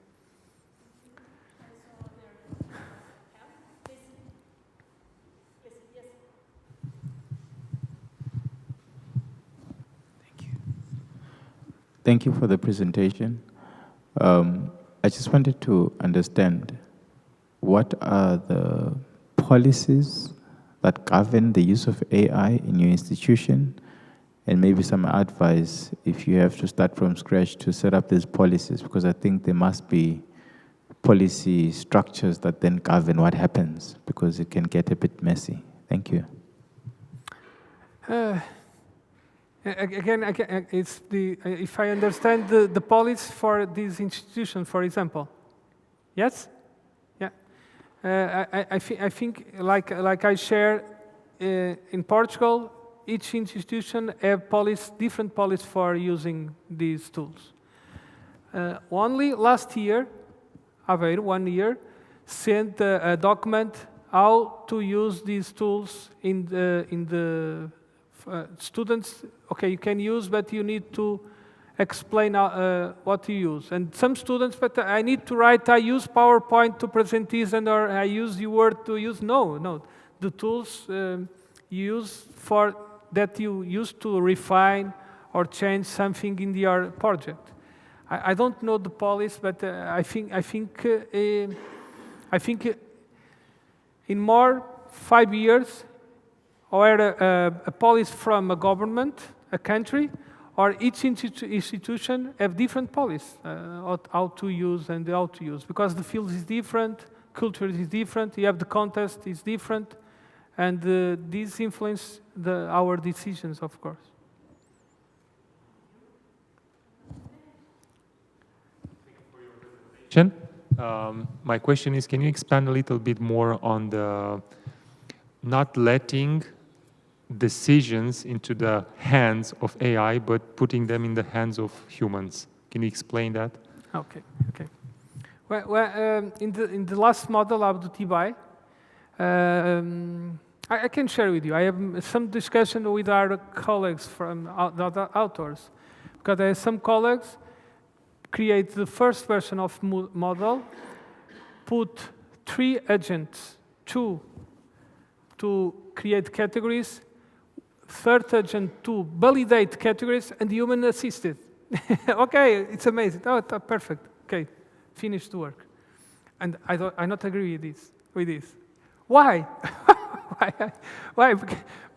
[SPEAKER 5] Thank you for the presentation. I just wanted to understand, what are the policies that govern the use of AI in your institution, and maybe some advice if you have to start from scratch to set up these policies, because I think there must be policy structures that then govern what happens, because it can get a bit messy. Thank you.
[SPEAKER 3] Again, it's if I understand the policy for this institution, for example. Yes? Yeah. I think like I share in Portugal, each institution have different policies for using these tools. Only last year, Aveiro, 1 year, sent a document how to use these tools in the students. Okay, you can use, but you need to explain what you use. And some students, but I need to write, I use PowerPoint to present this, and or I use Word to use. No. The tools you use for that you used to refine or change something in your project. I don't know the policy, but I think in more 5 years, or a policy from a government, a country, or each institution have different policies how to use and how to use, because the field is different, culture is different, you have the context is different, and these influence our decisions, of course.
[SPEAKER 2] My question is, can you expand a little bit more on the not letting decisions into the hands of AI, but putting them in the hands of humans? Can you explain that?
[SPEAKER 3] Okay. Well, in the last model of the TBI, I can share with you. I have some discussion with our colleagues from the other authors, because I have some colleagues create the first version of model, put 3 agents, 2 to create categories, third agent to validate categories, and human assisted. Okay, it's amazing. Oh, perfect. Okay, finished the work. And I not agree with this. Why? Why?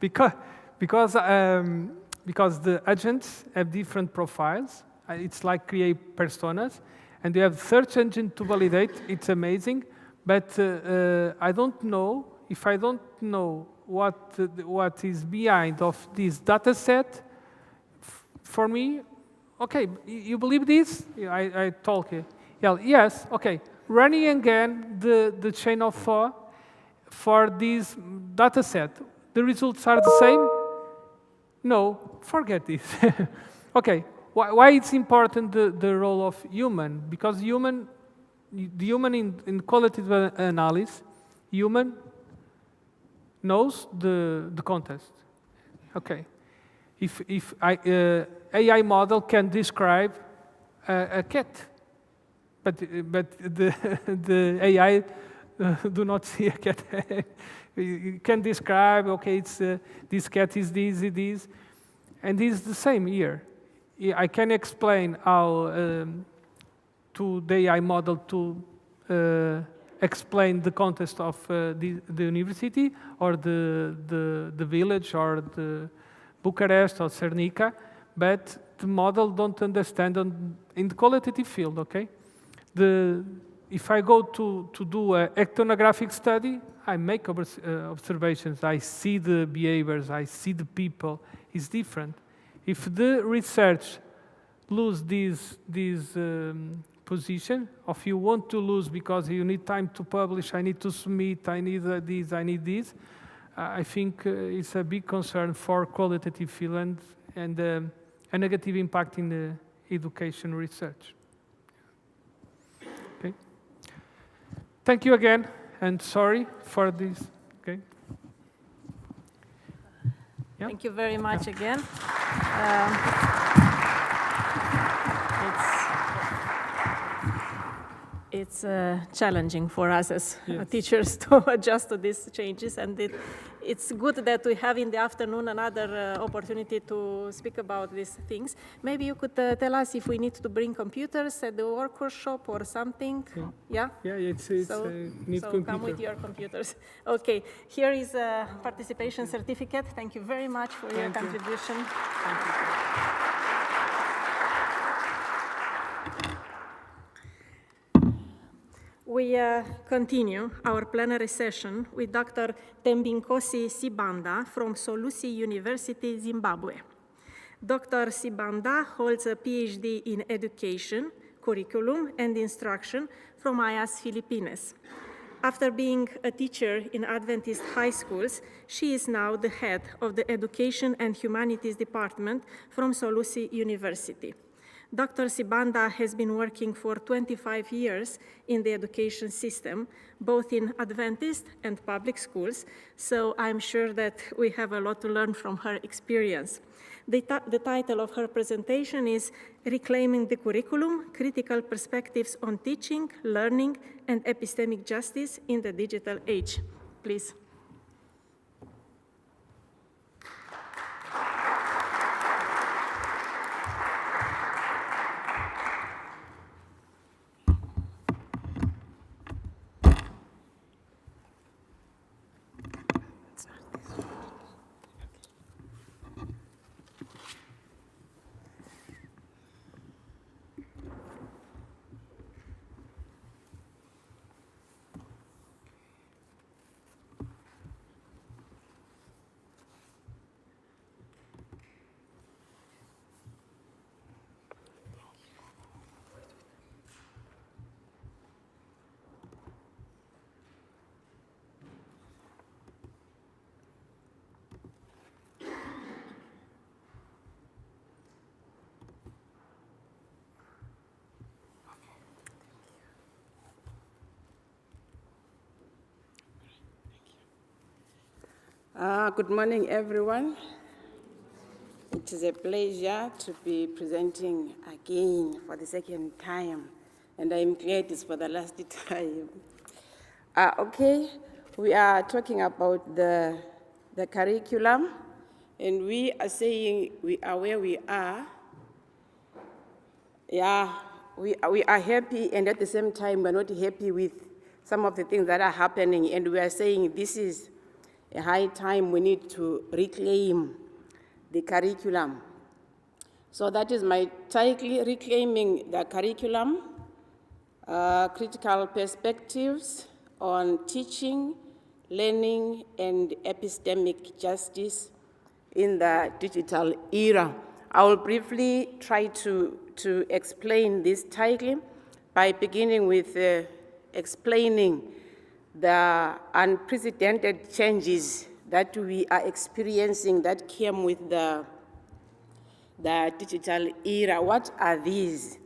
[SPEAKER 3] Because the agents have different profiles. It's like create personas, and you have search engine to validate. It's amazing, but I don't know if I don't know what is behind of this data set. For me, okay, you believe this? I told you. Yeah, yes, okay. Running again the chain of thought for this data set. The results are the same? No, forget this. Okay. Why it's important the role of human? Because the human in qualitative analysis, human knows the context. Okay, if AI model can describe a cat, but the AI do not see a cat. You can describe, okay, it's this cat is this, it is, and it's the same here. I can explain how to the AI model to explain the context of the university or the village or the Bucharest or Cernica, but the model don't understand in the qualitative field, okay? If I go to do an ethnographic study, I make observations, I see the behaviors, I see the people, it's different. If the research lose this position of you want to lose because you need time to publish, I need to submit, I need this, I need this, I think it's a big concern for qualitative field and a negative impact in the education research. Okay. Thank you again, and sorry for this. Okay. Yeah.
[SPEAKER 1] Thank you very much again. It's challenging for us as teachers to adjust to these changes, and it's good that we have in the afternoon another opportunity to speak about these things. Maybe you could tell us if we need to bring computers at the workshop or something. Yeah?
[SPEAKER 3] Yeah, it's
[SPEAKER 1] so
[SPEAKER 3] computer.
[SPEAKER 1] Come with your computers. Okay, here is a participation certificate. Thank you very much for your contribution.
[SPEAKER 3] Thank you.
[SPEAKER 1] We continue our plenary session with Dr. Tembinkosi Sibanda from Solusi University, Zimbabwe. Dr. Sibanda holds a PhD in education, curriculum, and instruction from IAS Philippines. After being a teacher in Adventist high schools, she is now the head of the Education and Humanities Department from Solusi University. Dr. Sibanda has been working for 25 years in the education system, both in Adventist and public schools, so I'm sure that we have a lot to learn from her experience. The title of her presentation is Reclaiming the Curriculum, Critical Perspectives on Teaching, Learning, and Epistemic Justice in the Digital Age. Please.
[SPEAKER 6] Good morning, everyone. It is a pleasure to be presenting again for the second time, and I'm glad it's for the last time. Okay, we are talking about the curriculum, and we are saying we are where we are. Yeah, we are happy, and at the same time, we're not happy with some of the things that are happening, and we are saying this is a high time we need to reclaim the curriculum. So that is my title, Reclaiming the Curriculum, Critical Perspectives on Teaching, Learning, and Epistemic Justice in the Digital Era. I will briefly try to explain this title by beginning with explaining the unprecedented changes that we are experiencing that came with the digital era. What are these?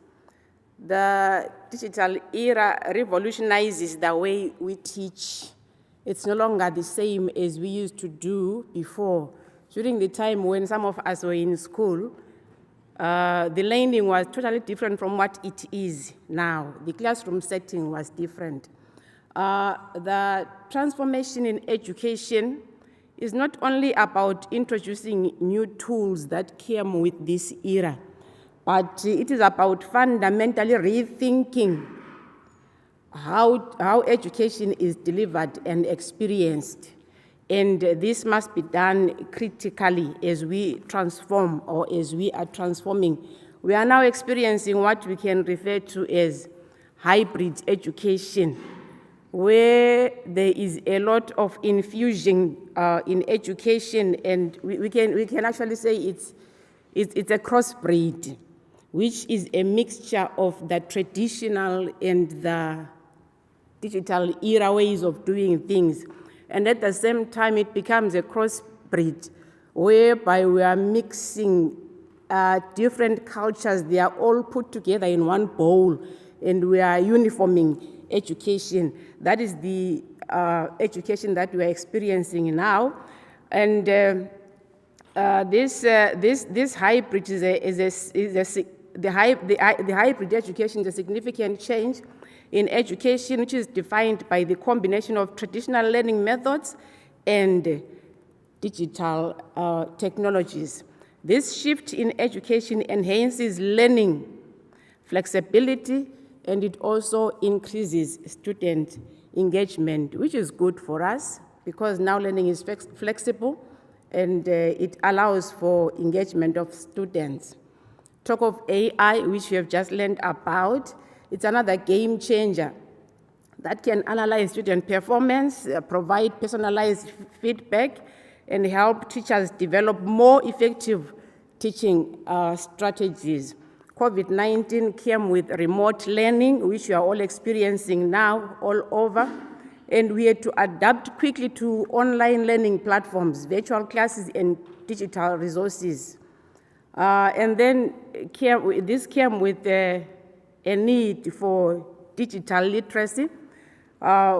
[SPEAKER 6] The digital era revolutionizes the way we teach. It's no longer the same as we used to do before. During the time when some of us were in school, the learning was totally different from what it is now. The classroom setting was different. The transformation in education is not only about introducing new tools that came with this era, but it is about fundamentally rethinking how education is delivered and experienced. And this must be done critically as we transform or as we are transforming. We are now experiencing what we can refer to as hybrid education, where there is a lot of infusion in education, and we can actually say it's a crossbreed, which is a mixture of the traditional and the digital era ways of doing things. And at the same time, it becomes a crossbreed, whereby we are mixing different cultures. They are all put together in one bowl, and we are uniforming education. That is the education that we are experiencing now, and this hybrid the hybrid education is a significant change in education, which is defined by the combination of traditional learning methods and digital technologies. This shift in education enhances learning flexibility, and it also increases student engagement, which is good for us because now learning is flexible and it allows for engagement of students. Talk of AI, which we have just learned about, it's another game changer that can analyze student performance, provide personalized feedback, and help teachers develop more effective teaching strategies. COVID-19 came with remote learning, which we are all experiencing now all over, and we had to adapt quickly to online learning platforms, virtual classes, and digital resources. And then this came with a need for digital literacy,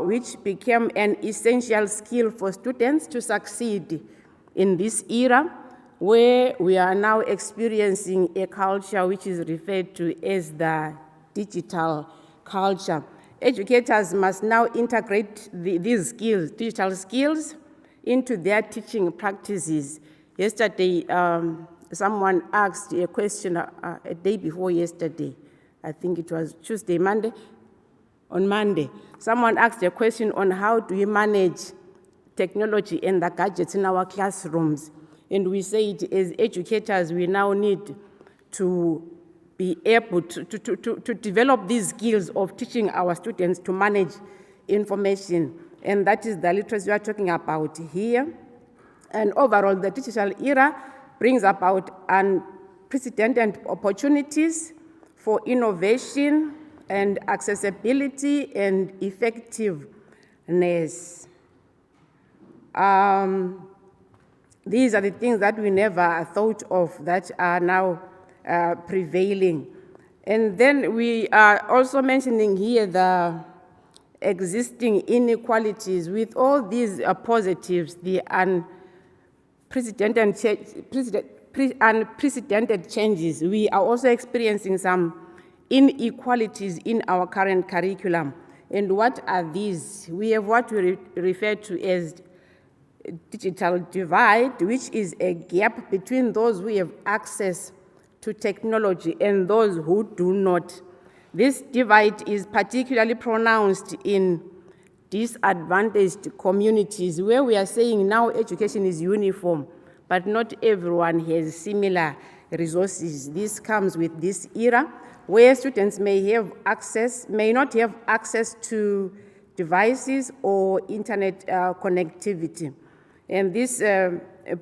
[SPEAKER 6] which became an essential skill for students to succeed in this era, where we are now experiencing a culture which is referred to as the digital culture. Educators must now integrate these skills, digital skills, into their teaching practices. Yesterday, someone asked a question a day before yesterday. I think it was Tuesday, Monday. On Monday, someone asked a question on how do we manage technology and the gadgets in our classrooms. And we said, as educators, we now need to be able to develop these skills of teaching our students to manage information. And that is the literacy we are talking about here. And overall, the digital era brings about unprecedented opportunities for innovation and accessibility and effectiveness. These are the things that we never thought of that are now prevailing. And then we are also mentioning here the existing inequalities. With all these positives, the unprecedented changes, we are also experiencing some inequalities in our current curriculum. And what are these? We have what we refer to as digital divide, which is a gap between those who have access to technology and those who do not. This divide is particularly pronounced in disadvantaged communities, where we are saying now education is uniform, but not everyone has similar resources. This comes with this era, where students may not have access to devices or internet connectivity. And this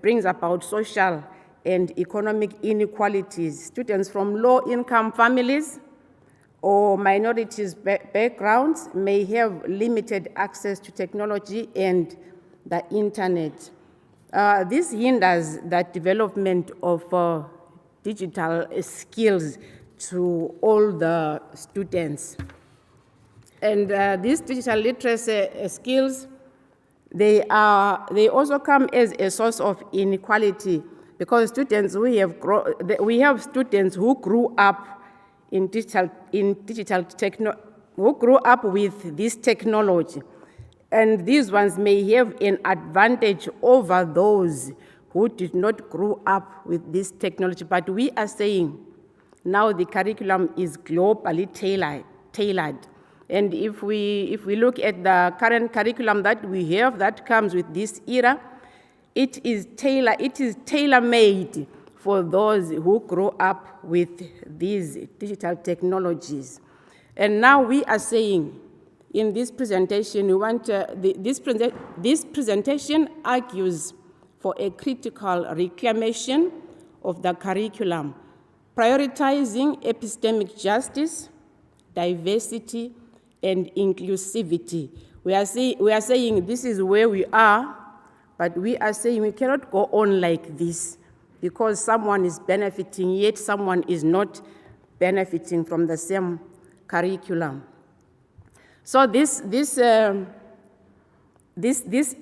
[SPEAKER 6] brings about social and economic inequalities. Students from low-income families or minorities backgrounds may have limited access to technology and the internet. This hinders the development of digital skills to all the students. And these digital literacy skills, they also come as a source of inequality, because we have students who grew up who grew up with this technology, and these ones may have an advantage over those who did not grow up with this technology. But we are saying now the curriculum is globally tailored. And if we look at the current curriculum that we have that comes with this era, it is tailor-made for those who grow up with these digital technologies. And now we are saying in this presentation, we want this presentation argues for a critical reclamation of the curriculum, prioritizing epistemic justice, diversity, and inclusivity. We are saying this is where we are, but we are saying we cannot go on like this, because someone is benefiting, yet someone is not benefiting from the same curriculum. So this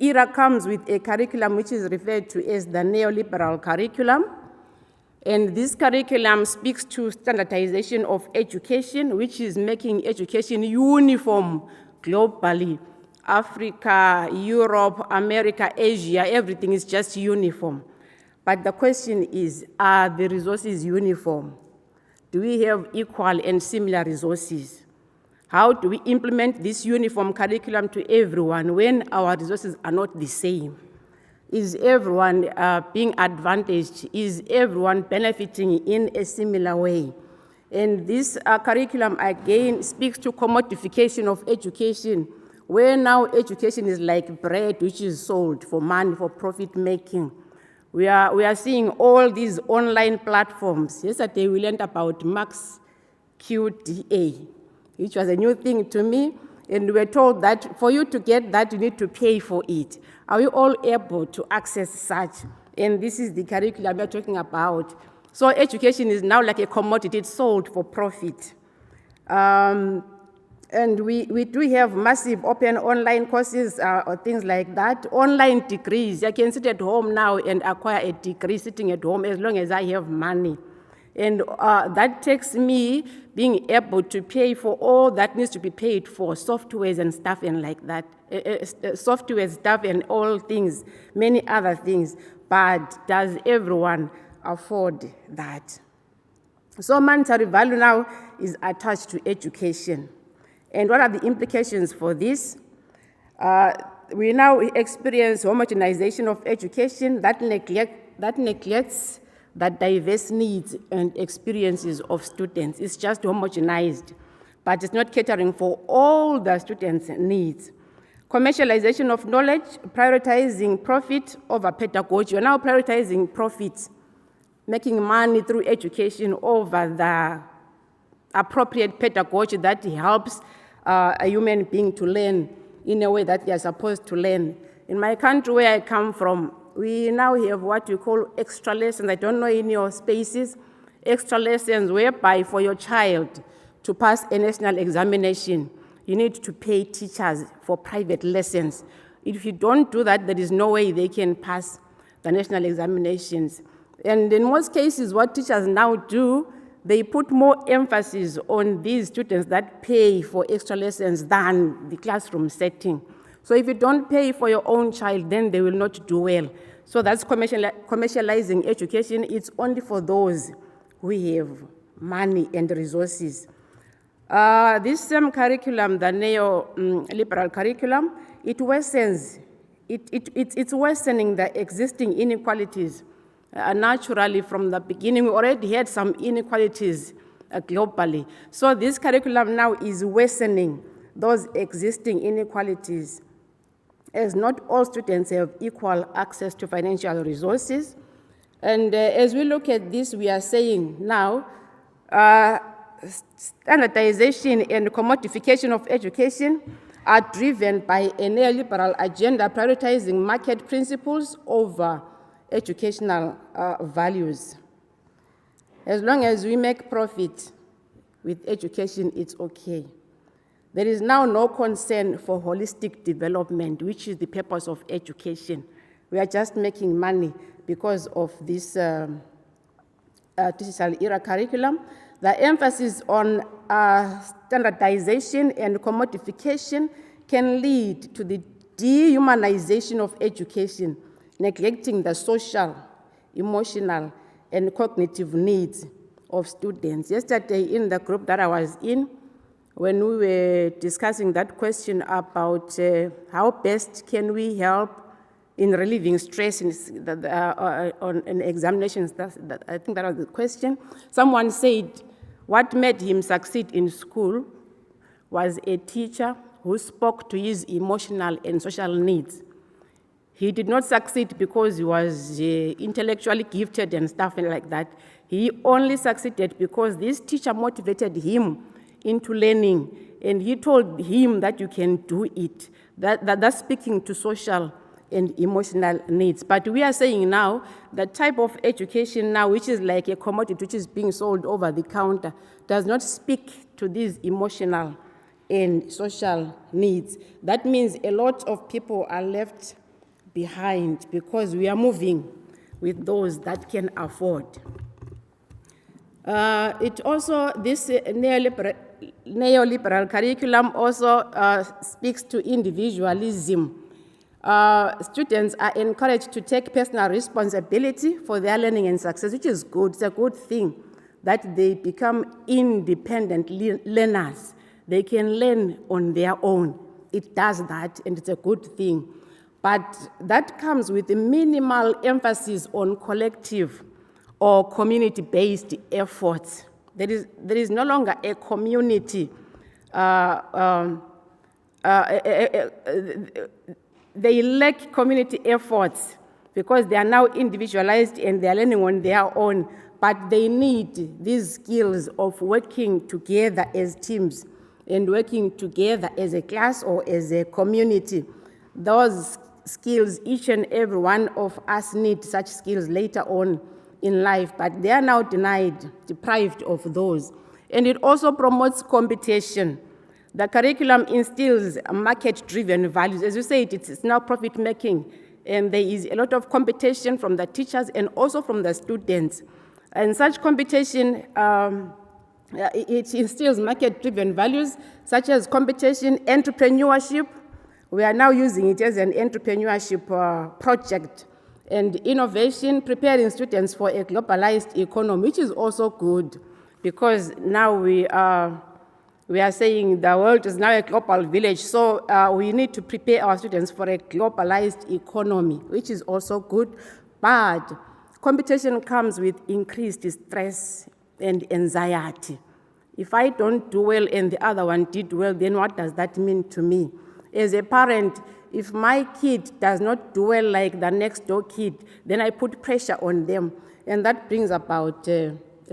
[SPEAKER 6] era comes with a curriculum which is referred to as the neoliberal curriculum. And this curriculum speaks to standardization of education, which is making education uniform globally. Africa, Europe, America, Asia, everything is just uniform. But the question is, are the resources uniform? Do we have equal and similar resources? How do we implement this uniform curriculum to everyone when our resources are not the same? Is everyone being advantaged? Is everyone benefiting in a similar way? And this curriculum, again, speaks to commodification of education, where now education is like bread, which is sold for money, for profit making. We are seeing all these online platforms. Yesterday, we learned about Max QDA, which was a new thing to me. And we were told that for you to get that, you need to pay for it. Are we all able to access such? And this is the curriculum we're talking about. So education is now like a commodity, it's sold for profit. And we do have massive open online courses or things like that. Online degrees, I can sit at home now and acquire a degree sitting at home as long as I have money. And that takes me being able to pay for all that needs to be paid for, softwares and stuff and like that, software stuff and all things, many other things. But does everyone afford that? So monetary value now is attached to education. And what are the implications for this? We now experience homogenization of education that neglects the diverse needs and experiences of students. It's just homogenized, but it's not catering for all the students' needs. Commercialization of knowledge, prioritizing profit over pedagogy. We're now prioritizing profit, making money through education over the appropriate pedagogy that helps a human being to learn in a way that they are supposed to learn. In my country where I come from, we now have what we call extra lessons. I don't know in your spaces, extra lessons whereby for your child to pass a national examination, you need to pay teachers for private lessons. If you don't do that, there is no way they can pass. the national examinations. And in most cases, what teachers now do, they put more emphasis on these students that pay for extra lessons than the classroom setting. So if you don't pay for your own child, then they will not do well. So that's commercializing education. It's only for those who have money and resources. This same curriculum, the neo-liberal curriculum, it worsens. It's worsening the existing inequalities. Naturally, from the beginning, we already had some inequalities globally. So this curriculum now is worsening those existing inequalities, as not all students have equal access to financial resources. And as we look at this, we are saying now, standardization and commodification of education are driven by a neoliberal agenda prioritizing market principles over educational values. As long as we make profit with education, it's okay. There is now no concern for holistic development, which is the purpose of education. We are just making money because of this digital era curriculum. The emphasis on standardization and commodification can lead to the dehumanization of education, neglecting the social, emotional, and cognitive needs of students. Yesterday, in the group that I was in, when we were discussing that question about how best can we help in relieving stress on examinations, I think that was the question. Someone said what made him succeed in school was a teacher who spoke to his emotional and social needs. He did not succeed because he was intellectually gifted and stuff like that. He only succeeded because this teacher motivated him into learning, and he told him that you can do it. That's speaking to social and emotional needs. But we are saying now, the type of education now, which is like a commodity which is being sold over the counter, does not speak to these emotional and social needs. That means a lot of people are left behind because we are moving with those that can afford. It also, this neoliberal curriculum also speaks to individualism. Students are encouraged to take personal responsibility for their learning and success, which is good. It's a good thing that they become independent learners. They can learn on their own. It does that, and it's a good thing. But that comes with a minimal emphasis on collective or community-based efforts. There is no longer a community. They lack community efforts because they are now individualized and they are learning on their own, but they need these skills of working together as teams and working together as a class or as a community. Those skills, each and every one of us need such skills later on in life, but they are now deprived of those. And it also promotes competition. The curriculum instills market-driven values. As you said, it's now profit-making, and there is a lot of competition from the teachers and also from the students. And such competition, it instills market-driven values, such as competition, entrepreneurship. We are now using it as an entrepreneurship project, and innovation, preparing students for a globalized economy, which is also good, because now we are saying the world is now a global village, so we need to prepare our students for a globalized economy, which is also good. But competition comes with increased stress and anxiety. If I don't do well and the other one did well, then what does that mean to me? As a parent, if my kid does not do well like the next door kid, then I put pressure on them, and that brings about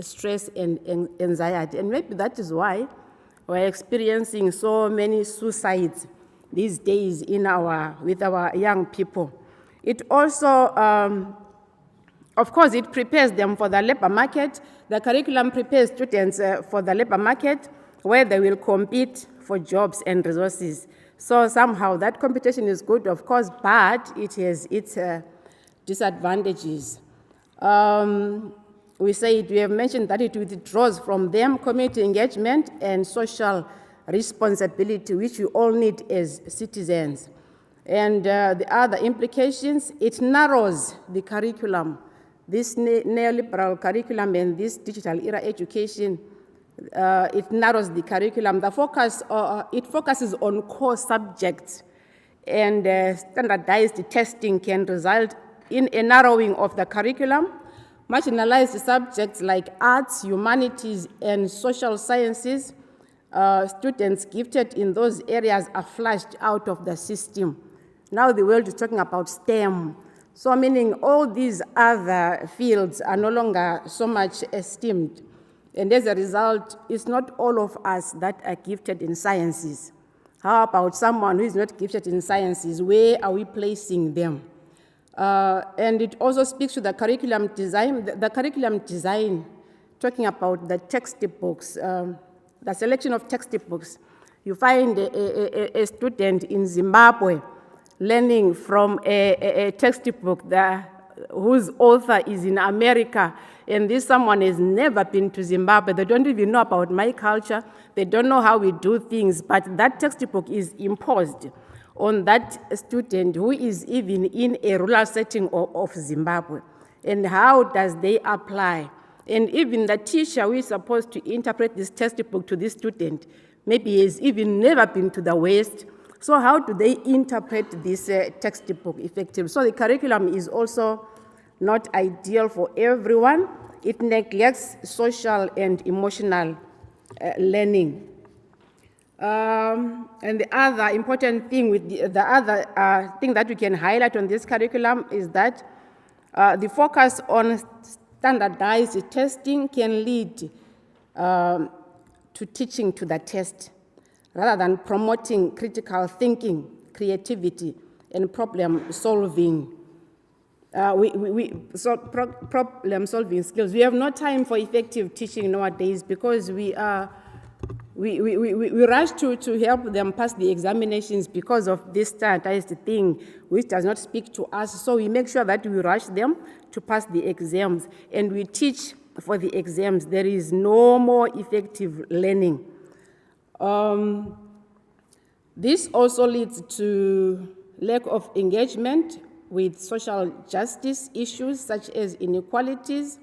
[SPEAKER 6] stress and anxiety. And maybe that is why we're experiencing so many suicides these days with our young people. It also, of course, it prepares them for the labor market. The curriculum prepares students for the labor market, where they will compete for jobs and resources. So somehow that competition is good, of course, but it has its disadvantages. We have mentioned that it withdraws from them community engagement and social responsibility, which we all need as citizens. And the other implications, it narrows the curriculum. This neoliberal curriculum and this digital era education, it narrows the curriculum. The focus, it focuses on core subjects, and standardized testing can result in a narrowing of the curriculum. Marginalized subjects like arts, humanities, and social sciences, students gifted in those areas are flushed out of the system. Now the world is talking about STEM. So meaning all these other fields are no longer so much esteemed. And as a result, it's not all of us that are gifted in sciences. How about someone who is not gifted in sciences? Where are we placing them? And it also speaks to the curriculum design. The curriculum design, talking about the textbooks, the selection of textbooks. You find a student in Zimbabwe learning from a textbook whose author is in America, and this someone has never been to Zimbabwe. They don't even know about my culture. They don't know how we do things, but that textbook is imposed on that student who is even in a rural setting of Zimbabwe. And how does they apply? And even the teacher who is supposed to interpret this textbook to this student, maybe has even never been to the West. So how do they interpret this textbook effectively? So the curriculum is also not ideal for everyone. It neglects social and emotional learning. And the other important thing the other thing that we can highlight on this curriculum is that the focus on standardized testing can lead to teaching to the test, rather than promoting critical thinking, creativity, and problem solving. Problem solving skills. We have no time for effective teaching nowadays because we rush to help them pass the examinations because of this standardized thing, which does not speak to us. So we make sure that we rush them to pass the exams, and we teach for the exams. There is no more effective learning. This also leads to lack of engagement with social justice issues such as inequalities,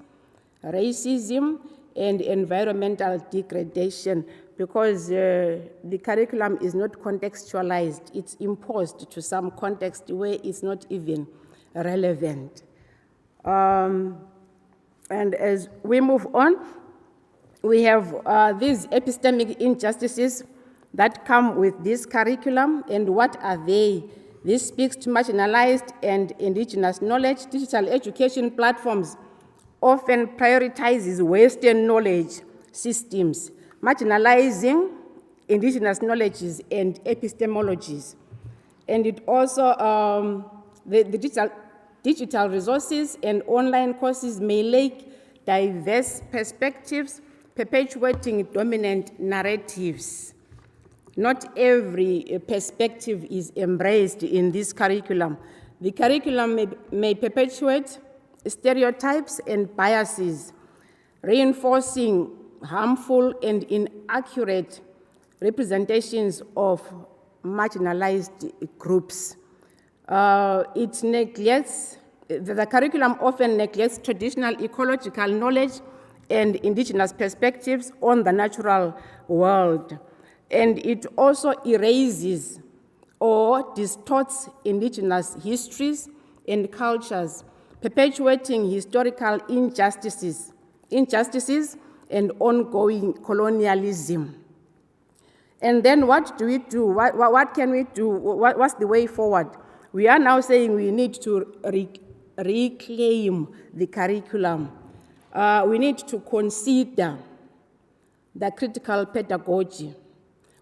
[SPEAKER 6] racism, and environmental degradation, because the curriculum is not contextualized. It's imposed to some context where it's not even relevant. And as we move on, we have these epistemic injustices that come with this curriculum, and what are they? This speaks to marginalized and indigenous knowledge. Digital education platforms often prioritizes Western knowledge systems, marginalizing indigenous knowledges and epistemologies. And it also, the digital resources and online courses may lack diverse perspectives, perpetuating dominant narratives. Not every perspective is embraced in this curriculum. The curriculum may perpetuate stereotypes and biases, reinforcing harmful and inaccurate representations of marginalized groups. It neglects, the curriculum often neglects traditional ecological knowledge and indigenous perspectives on the natural world. And it also erases or distorts indigenous histories and cultures, perpetuating historical injustices and ongoing colonialism. And then what do we do? What can we do? What's the way forward? We are now saying we need to reclaim the curriculum. We need to consider the critical pedagogy,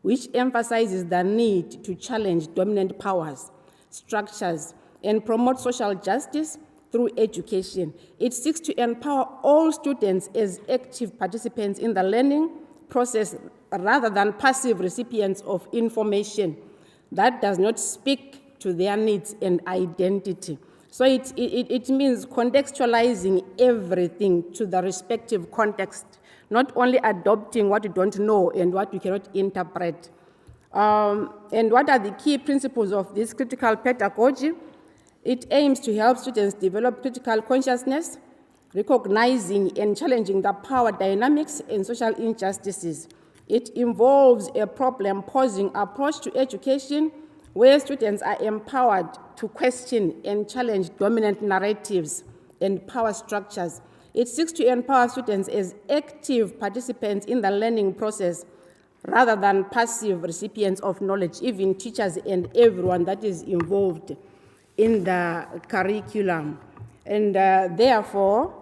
[SPEAKER 6] which emphasizes the need to challenge dominant powers, structures, and promote social justice through education. It seeks to empower all students as active participants in the learning process rather than passive recipients of information that does not speak to their needs and identity. So it means contextualizing everything to the respective context, not only adopting what you don't know and what you cannot interpret. And what are the key principles of this critical pedagogy? It aims to help students develop critical consciousness, recognizing and challenging the power dynamics and social injustices. It involves a problem-posing approach to education where students are empowered to question and challenge dominant narratives and power structures. It seeks to empower students as active participants in the learning process rather than passive recipients of knowledge, even teachers and everyone that is involved in the curriculum. And therefore,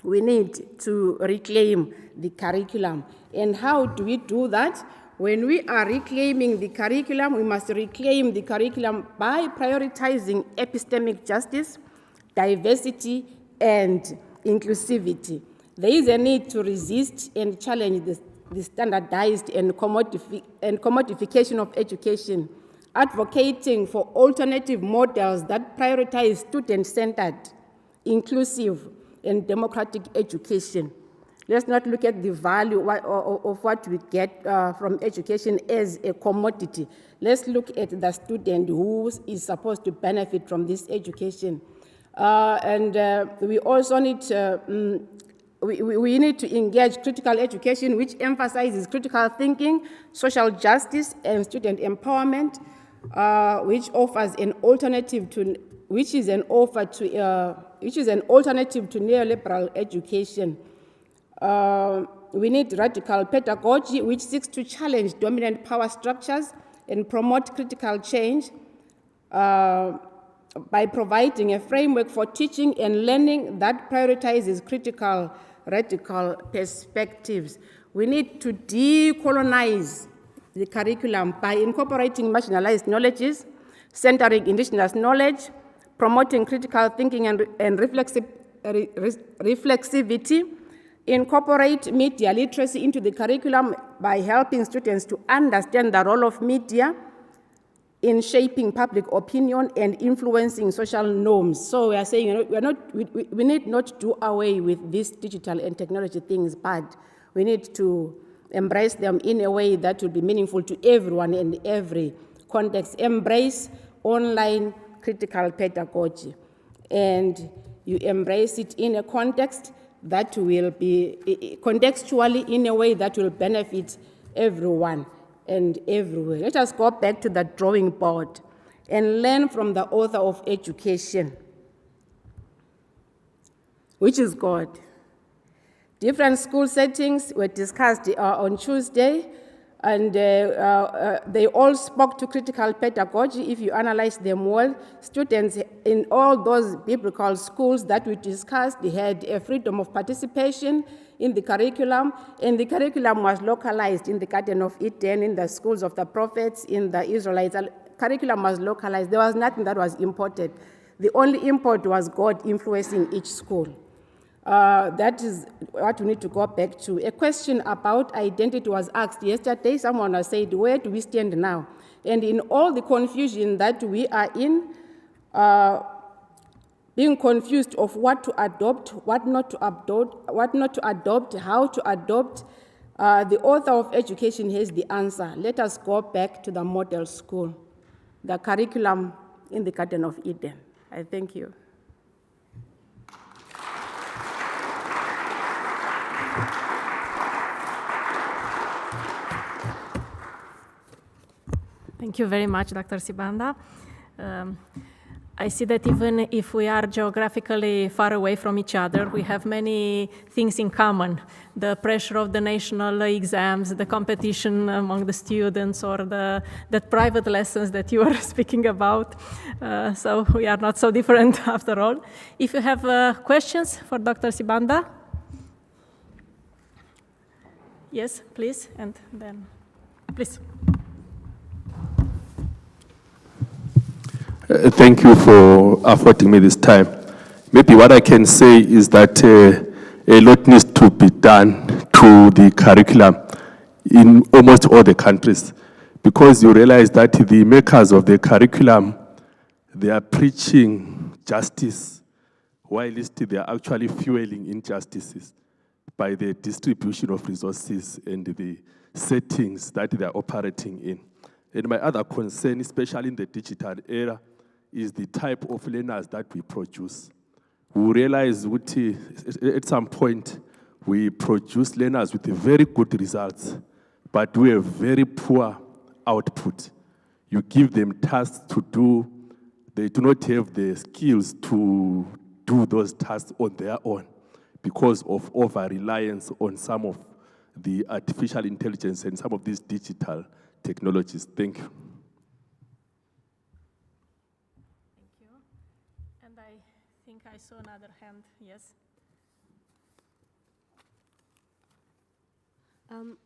[SPEAKER 6] we need to reclaim the curriculum. And how do we do that? When we are reclaiming the curriculum, we must reclaim the curriculum by prioritizing epistemic justice, diversity, and inclusivity. There is a need to resist and challenge the standardized and commodification of education, advocating for alternative models that prioritize student-centered, inclusive, and democratic education. Let's not look at the value of what we get from education as a commodity. Let's look at the student who is supposed to benefit from this education. We also need we need to engage critical education, which emphasizes critical thinking, social justice, and student empowerment, which offers an alternative to neoliberal education. We need radical pedagogy, which seeks to challenge dominant power structures and promote critical change by providing a framework for teaching and learning that prioritizes critical, radical perspectives. We need to decolonize the curriculum by incorporating marginalized knowledges, centering indigenous knowledge, promoting critical thinking and reflexivity, incorporate media literacy into the curriculum by helping students to understand the role of media in shaping public opinion and influencing social norms. So we are saying, we need not do away with these digital and technology things, but we need to embrace them in a way that will be meaningful to everyone in every context. Embrace online critical pedagogy, and you embrace it in a context that will be contextually in a way that will benefit everyone and everywhere. Let us go back to the drawing board and learn from the author of education, which is God. Different school settings were discussed on Tuesday, and they all spoke to critical pedagogy. If you analyze them well, students in all those biblical schools that we discussed, they had a freedom of participation in the curriculum, and the curriculum was localized in the Garden of Eden, in the schools of the prophets, in the Israelites. The curriculum was localized. There was nothing that was imported. The only import was God influencing each school. That is what we need to go back to. A question about identity was asked yesterday. Someone has said, where do we stand now? And in all the confusion that we are in, being confused of what to adopt, what not to adopt, how to adopt, the author of education has the answer. Let us go back to the model school, the curriculum in the Garden of Eden. I thank you.
[SPEAKER 1] Thank you very much, Dr. Sibanda. I see that even if we are geographically far away from each other, we have many things in common. The pressure of the national exams, the competition among the students, or the private lessons that you are speaking about. So we are not so different after all. If you have questions for Dr. Sibanda? Yes, please, and then, please.
[SPEAKER 7] Thank you for affording me this time. Maybe what I can say is that a lot needs to be done to the curriculum in almost all the countries, because you realize that the makers of the curriculum, they are preaching justice, while they are actually fueling injustices by the distribution of resources and the settings that they are operating in. And my other concern, especially in the digital era, is the type of learners that we produce. We realize at some point we produce learners with very good results, but we have very poor output. You give them tasks to do, they do not have the skills to do those tasks on their own because of over-reliance on some of the artificial intelligence and some of these digital technologies. Thank you.
[SPEAKER 1] Thank you. And I think I saw another hand, yes?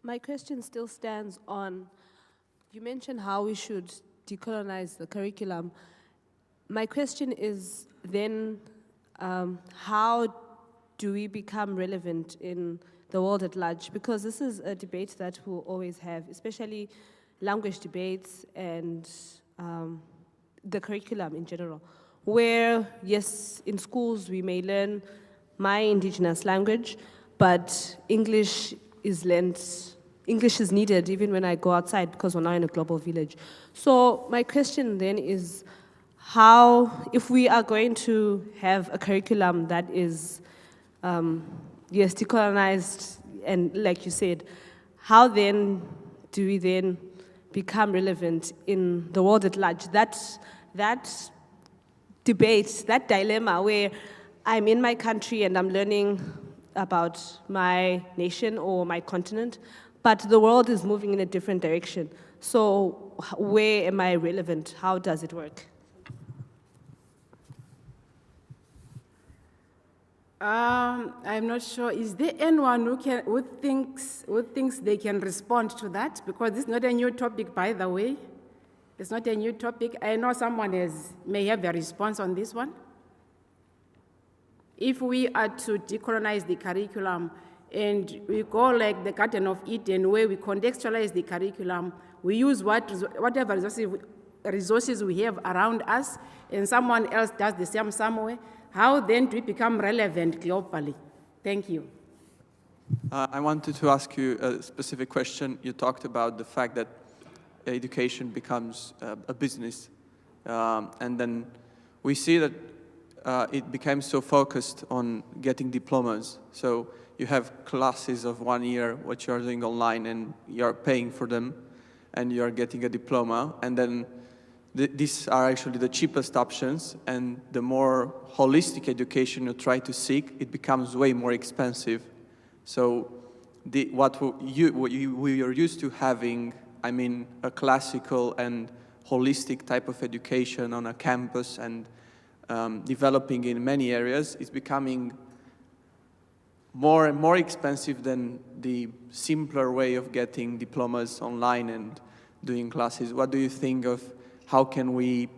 [SPEAKER 8] My question still stands on, you mentioned how we should decolonize the curriculum. My question is then, how do we become relevant in the world at large? Because this is a debate that we'll always have, especially language debates and the curriculum in general, where, yes, in schools we may learn my indigenous language, but English is needed even when I go outside because we're now in a global village. So my question then is, how, if we are going to have a curriculum that is, yes, decolonized, and like you said, how then do we then become relevant in the world at large? That debate, that dilemma where I'm in my country and I'm learning about my nation or my continent, but the world is moving in a different direction. So where am I relevant? How does it work?
[SPEAKER 6] I'm not sure. Is there anyone who thinks they can respond to that? Because this is not a new topic, by the way. It's not a new topic. I know someone may have a response on this one. If we are to decolonize the curriculum and we go like the Garden of Eden, where we contextualize the curriculum, we use whatever resources we have around us, and someone else does the same somewhere, how then do we become relevant globally? Thank you.
[SPEAKER 9] I wanted to ask you a specific question. You talked about the fact that education becomes a business, and then we see that it became so focused on getting diplomas. So you have classes of 1 year, which you are doing online, and you're paying for them, and you're getting a diploma, and then these are actually the cheapest options, and the more holistic education you try to seek, it becomes way more expensive. So what we are used to having, I mean, a classical and holistic type of education on a campus and developing in many areas, is becoming more and more expensive than the simpler way of getting diplomas online and doing classes. What do you think of how can we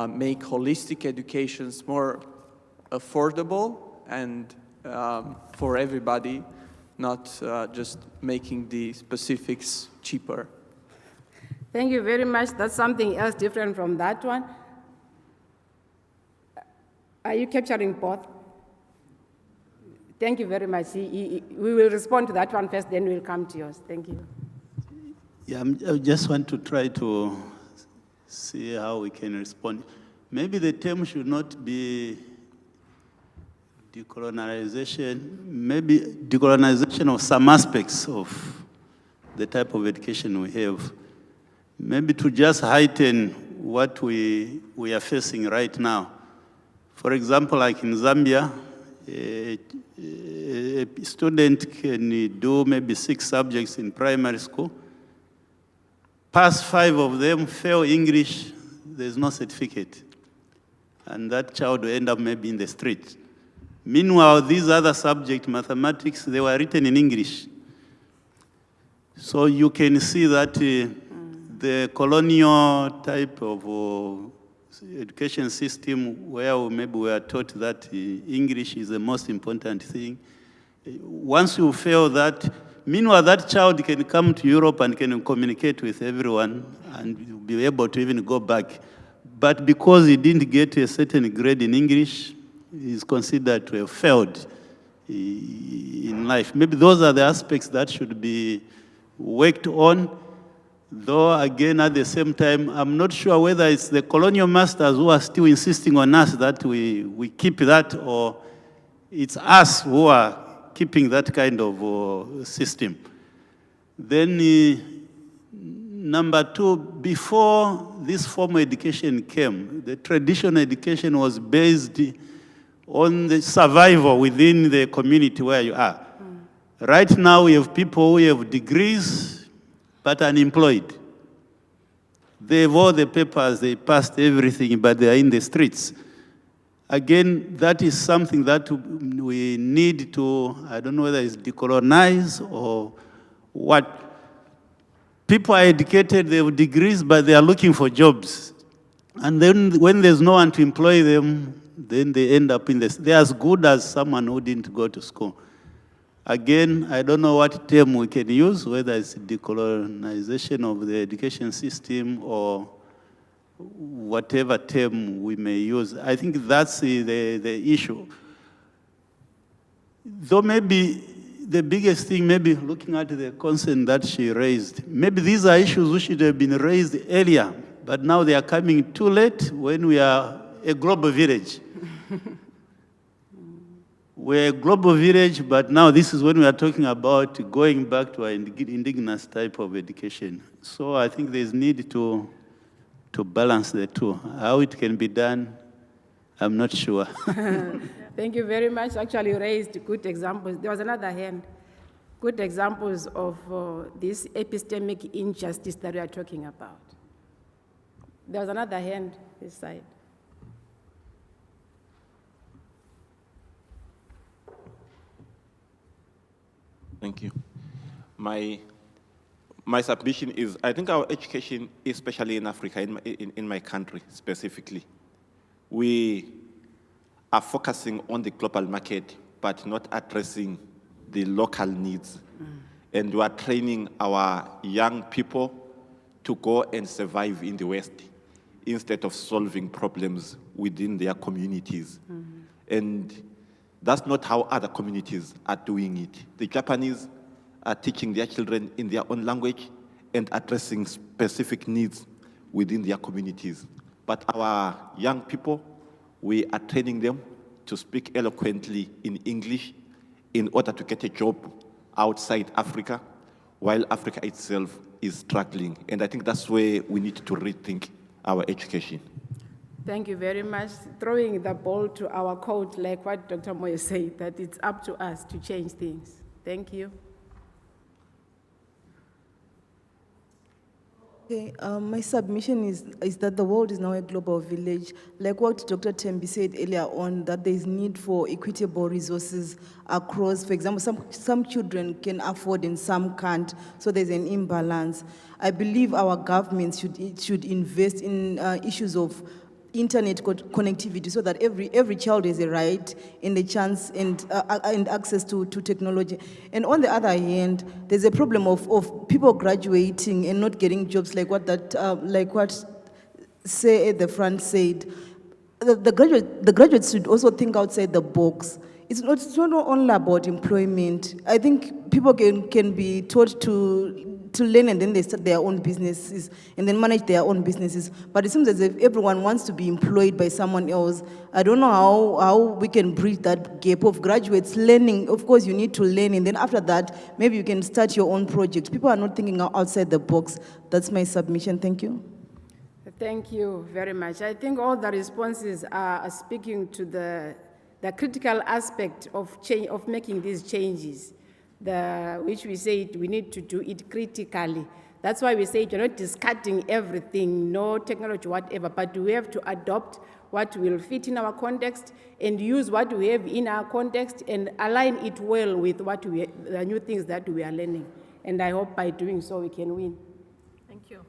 [SPEAKER 9] make holistic educations more affordable and for everybody, not just making the specifics cheaper?
[SPEAKER 6] Thank you very much. That's something else different from that one. Are you capturing both? Thank you very much. We will respond to that one first, then we'll come to yours. Thank you.
[SPEAKER 10] Yeah, I just want to try to see how we can respond. Maybe the term should not be decolonization, maybe decolonization of some aspects of the type of education we have. Maybe to just heighten what we are facing right now. For example, like in Zambia, a student can do maybe 6 subjects in primary school, pass 5 of them, fail English, there's no certificate. And that child will end up maybe in the street. Meanwhile, these other subjects, mathematics, they were written in English. So you can see that the colonial type of education system where maybe we are taught that English is the most important thing. Once you fail that, meanwhile that child can come to Europe and can communicate with everyone and be able to even go back. but because he didn't get a certain grade in English, he's considered to have failed in life. Maybe those are the aspects that should be worked on, though again, at the same time, I'm not sure whether it's the colonial masters who are still insisting on us that we keep that, or it's us who are keeping that kind of system. Then number two, before this formal education came, the traditional education was based on the survival within the community where you are. Right now, we have people who have degrees but unemployed. They have all the papers, they passed everything, but they are in the streets. Again, that is something that we need to, I don't know whether it's decolonize or what. People are educated, they have degrees, but they are looking for jobs. And then when there's no one to employ them, then they end up in this. They're as good as someone who didn't go to school. Again, I don't know what term we can use, whether it's decolonization of the education system or whatever term we may use. I think that's the issue. Though maybe the biggest thing, maybe looking at the concern that she raised, maybe these are issues which should have been raised earlier, but now they are coming too late when we are a global village. We're a global village, but now this is when we are talking about going back to our indigenous type of education. So I think there's need to balance the two. How it can be done, I'm not sure.
[SPEAKER 6] Thank you very much. Actually, you raised good examples. There was another hand. Good examples of this epistemic injustice that we are talking about. There was another hand this side.
[SPEAKER 11] Thank you. My submission is, I think our education, especially in Africa, in my country specifically, we are focusing on the global market, but not addressing the local needs. And we are training our young people to go and survive in the West instead of solving problems within their communities. And that's not how other communities are doing it. The Japanese are teaching their children in their own language and addressing specific needs within their communities. But our young people, we are training them to speak eloquently in English in order to get a job outside Africa, while Africa itself is struggling. And I think that's where we need to rethink our education.
[SPEAKER 6] Thank you very much. Throwing the ball to our court, like what Dr. Moyo said, that it's up to us to change things. Thank you.
[SPEAKER 12] Okay, my submission is that the world is now a global village. Like what Dr. Tembi said earlier on, that there is need for equitable resources across. For example, some children can afford and some can't, so there's an imbalance. I believe our government should invest in issues of internet connectivity so that every child has a right and a chance and access to technology. And on the other hand, there's a problem of people graduating and not getting jobs, like what Say at the front said. The graduates should also think outside the box. It's not only about employment. I think people can be taught to learn and then they start their own businesses and then manage their own businesses. But it seems as if everyone wants to be employed by someone else. I don't know how we can bridge that gap of graduates learning. Of course, you need to learn, and then after that, maybe you can start your own project. People are not thinking outside the box. That's my submission. Thank you.
[SPEAKER 6] Thank you very much. I think all the responses are speaking to the critical aspect of change, of making these changes, which we said we need to do it critically. That's why we say you're not discarding everything, no technology, whatever, but we have to adopt what will fit in our context and use what we have in our context and align it well with the new things that we are learning. And I hope by doing so we can win.
[SPEAKER 1] Thank you.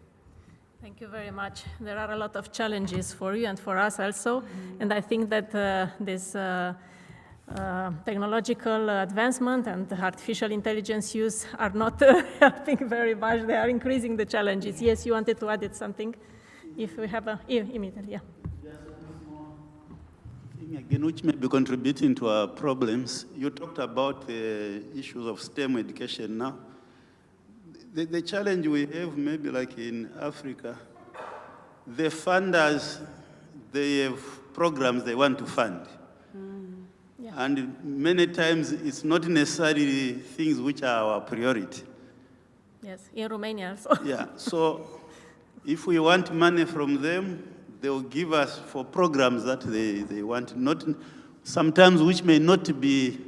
[SPEAKER 1] Thank you very much. There are a lot of challenges for you and for us also, and I think that this technological advancement and artificial intelligence use are not helping very much. They are increasing the challenges. Yes, you wanted to add something? if we have immediately, yeah.
[SPEAKER 10] Again, which may be contributing to our problems. You talked about the issues of STEM education now. The challenge we have, maybe like in Africa, the funders, they have programs they want to fund.
[SPEAKER 1] Yeah.
[SPEAKER 10] And many times it's not necessarily things which are our priority.
[SPEAKER 1] Yes, in Romania also.
[SPEAKER 10] Yeah, so if we want money from them, they will give us for programs that they want, not sometimes which may not be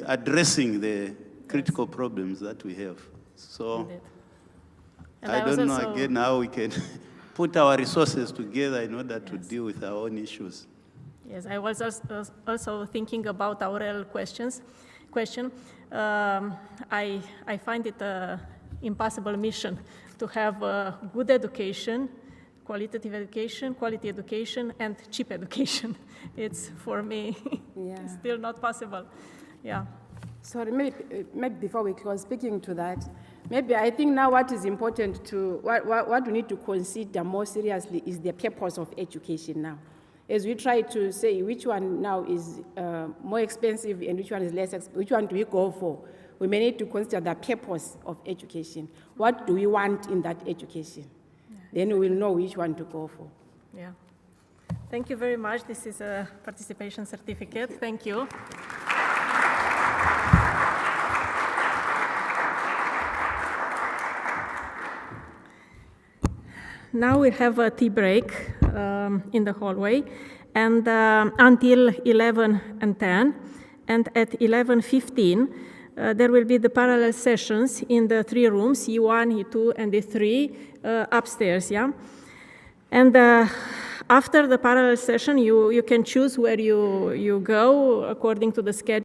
[SPEAKER 10] addressing the critical problems that we have. So I don't know again how we can put our resources together in order to deal with our own issues.
[SPEAKER 1] Yes, I was also thinking about our real question. I find it an impossible mission to have good education, qualitative education, quality education, and cheap education. It's, for me, still not possible. Yeah.
[SPEAKER 6] Sorry, maybe before we close, speaking to that, maybe I think now what is important to, what we need to consider more seriously is the purpose of education now. As we try to say which one now is more expensive and which one is less expensive, which one do we go for? We may need to consider the purpose of education. What do we want in that education? Then we will know which one to go for.
[SPEAKER 1] Yeah. Thank you very much. This is a participation certificate. Thank you. Now we have a tea break in the hallway, and until 11 and 10, and at 11:15, there will be the parallel sessions in the 3 rooms, E1, E2, and E3, upstairs, yeah? And after the parallel session, you can choose where you go according to the schedule.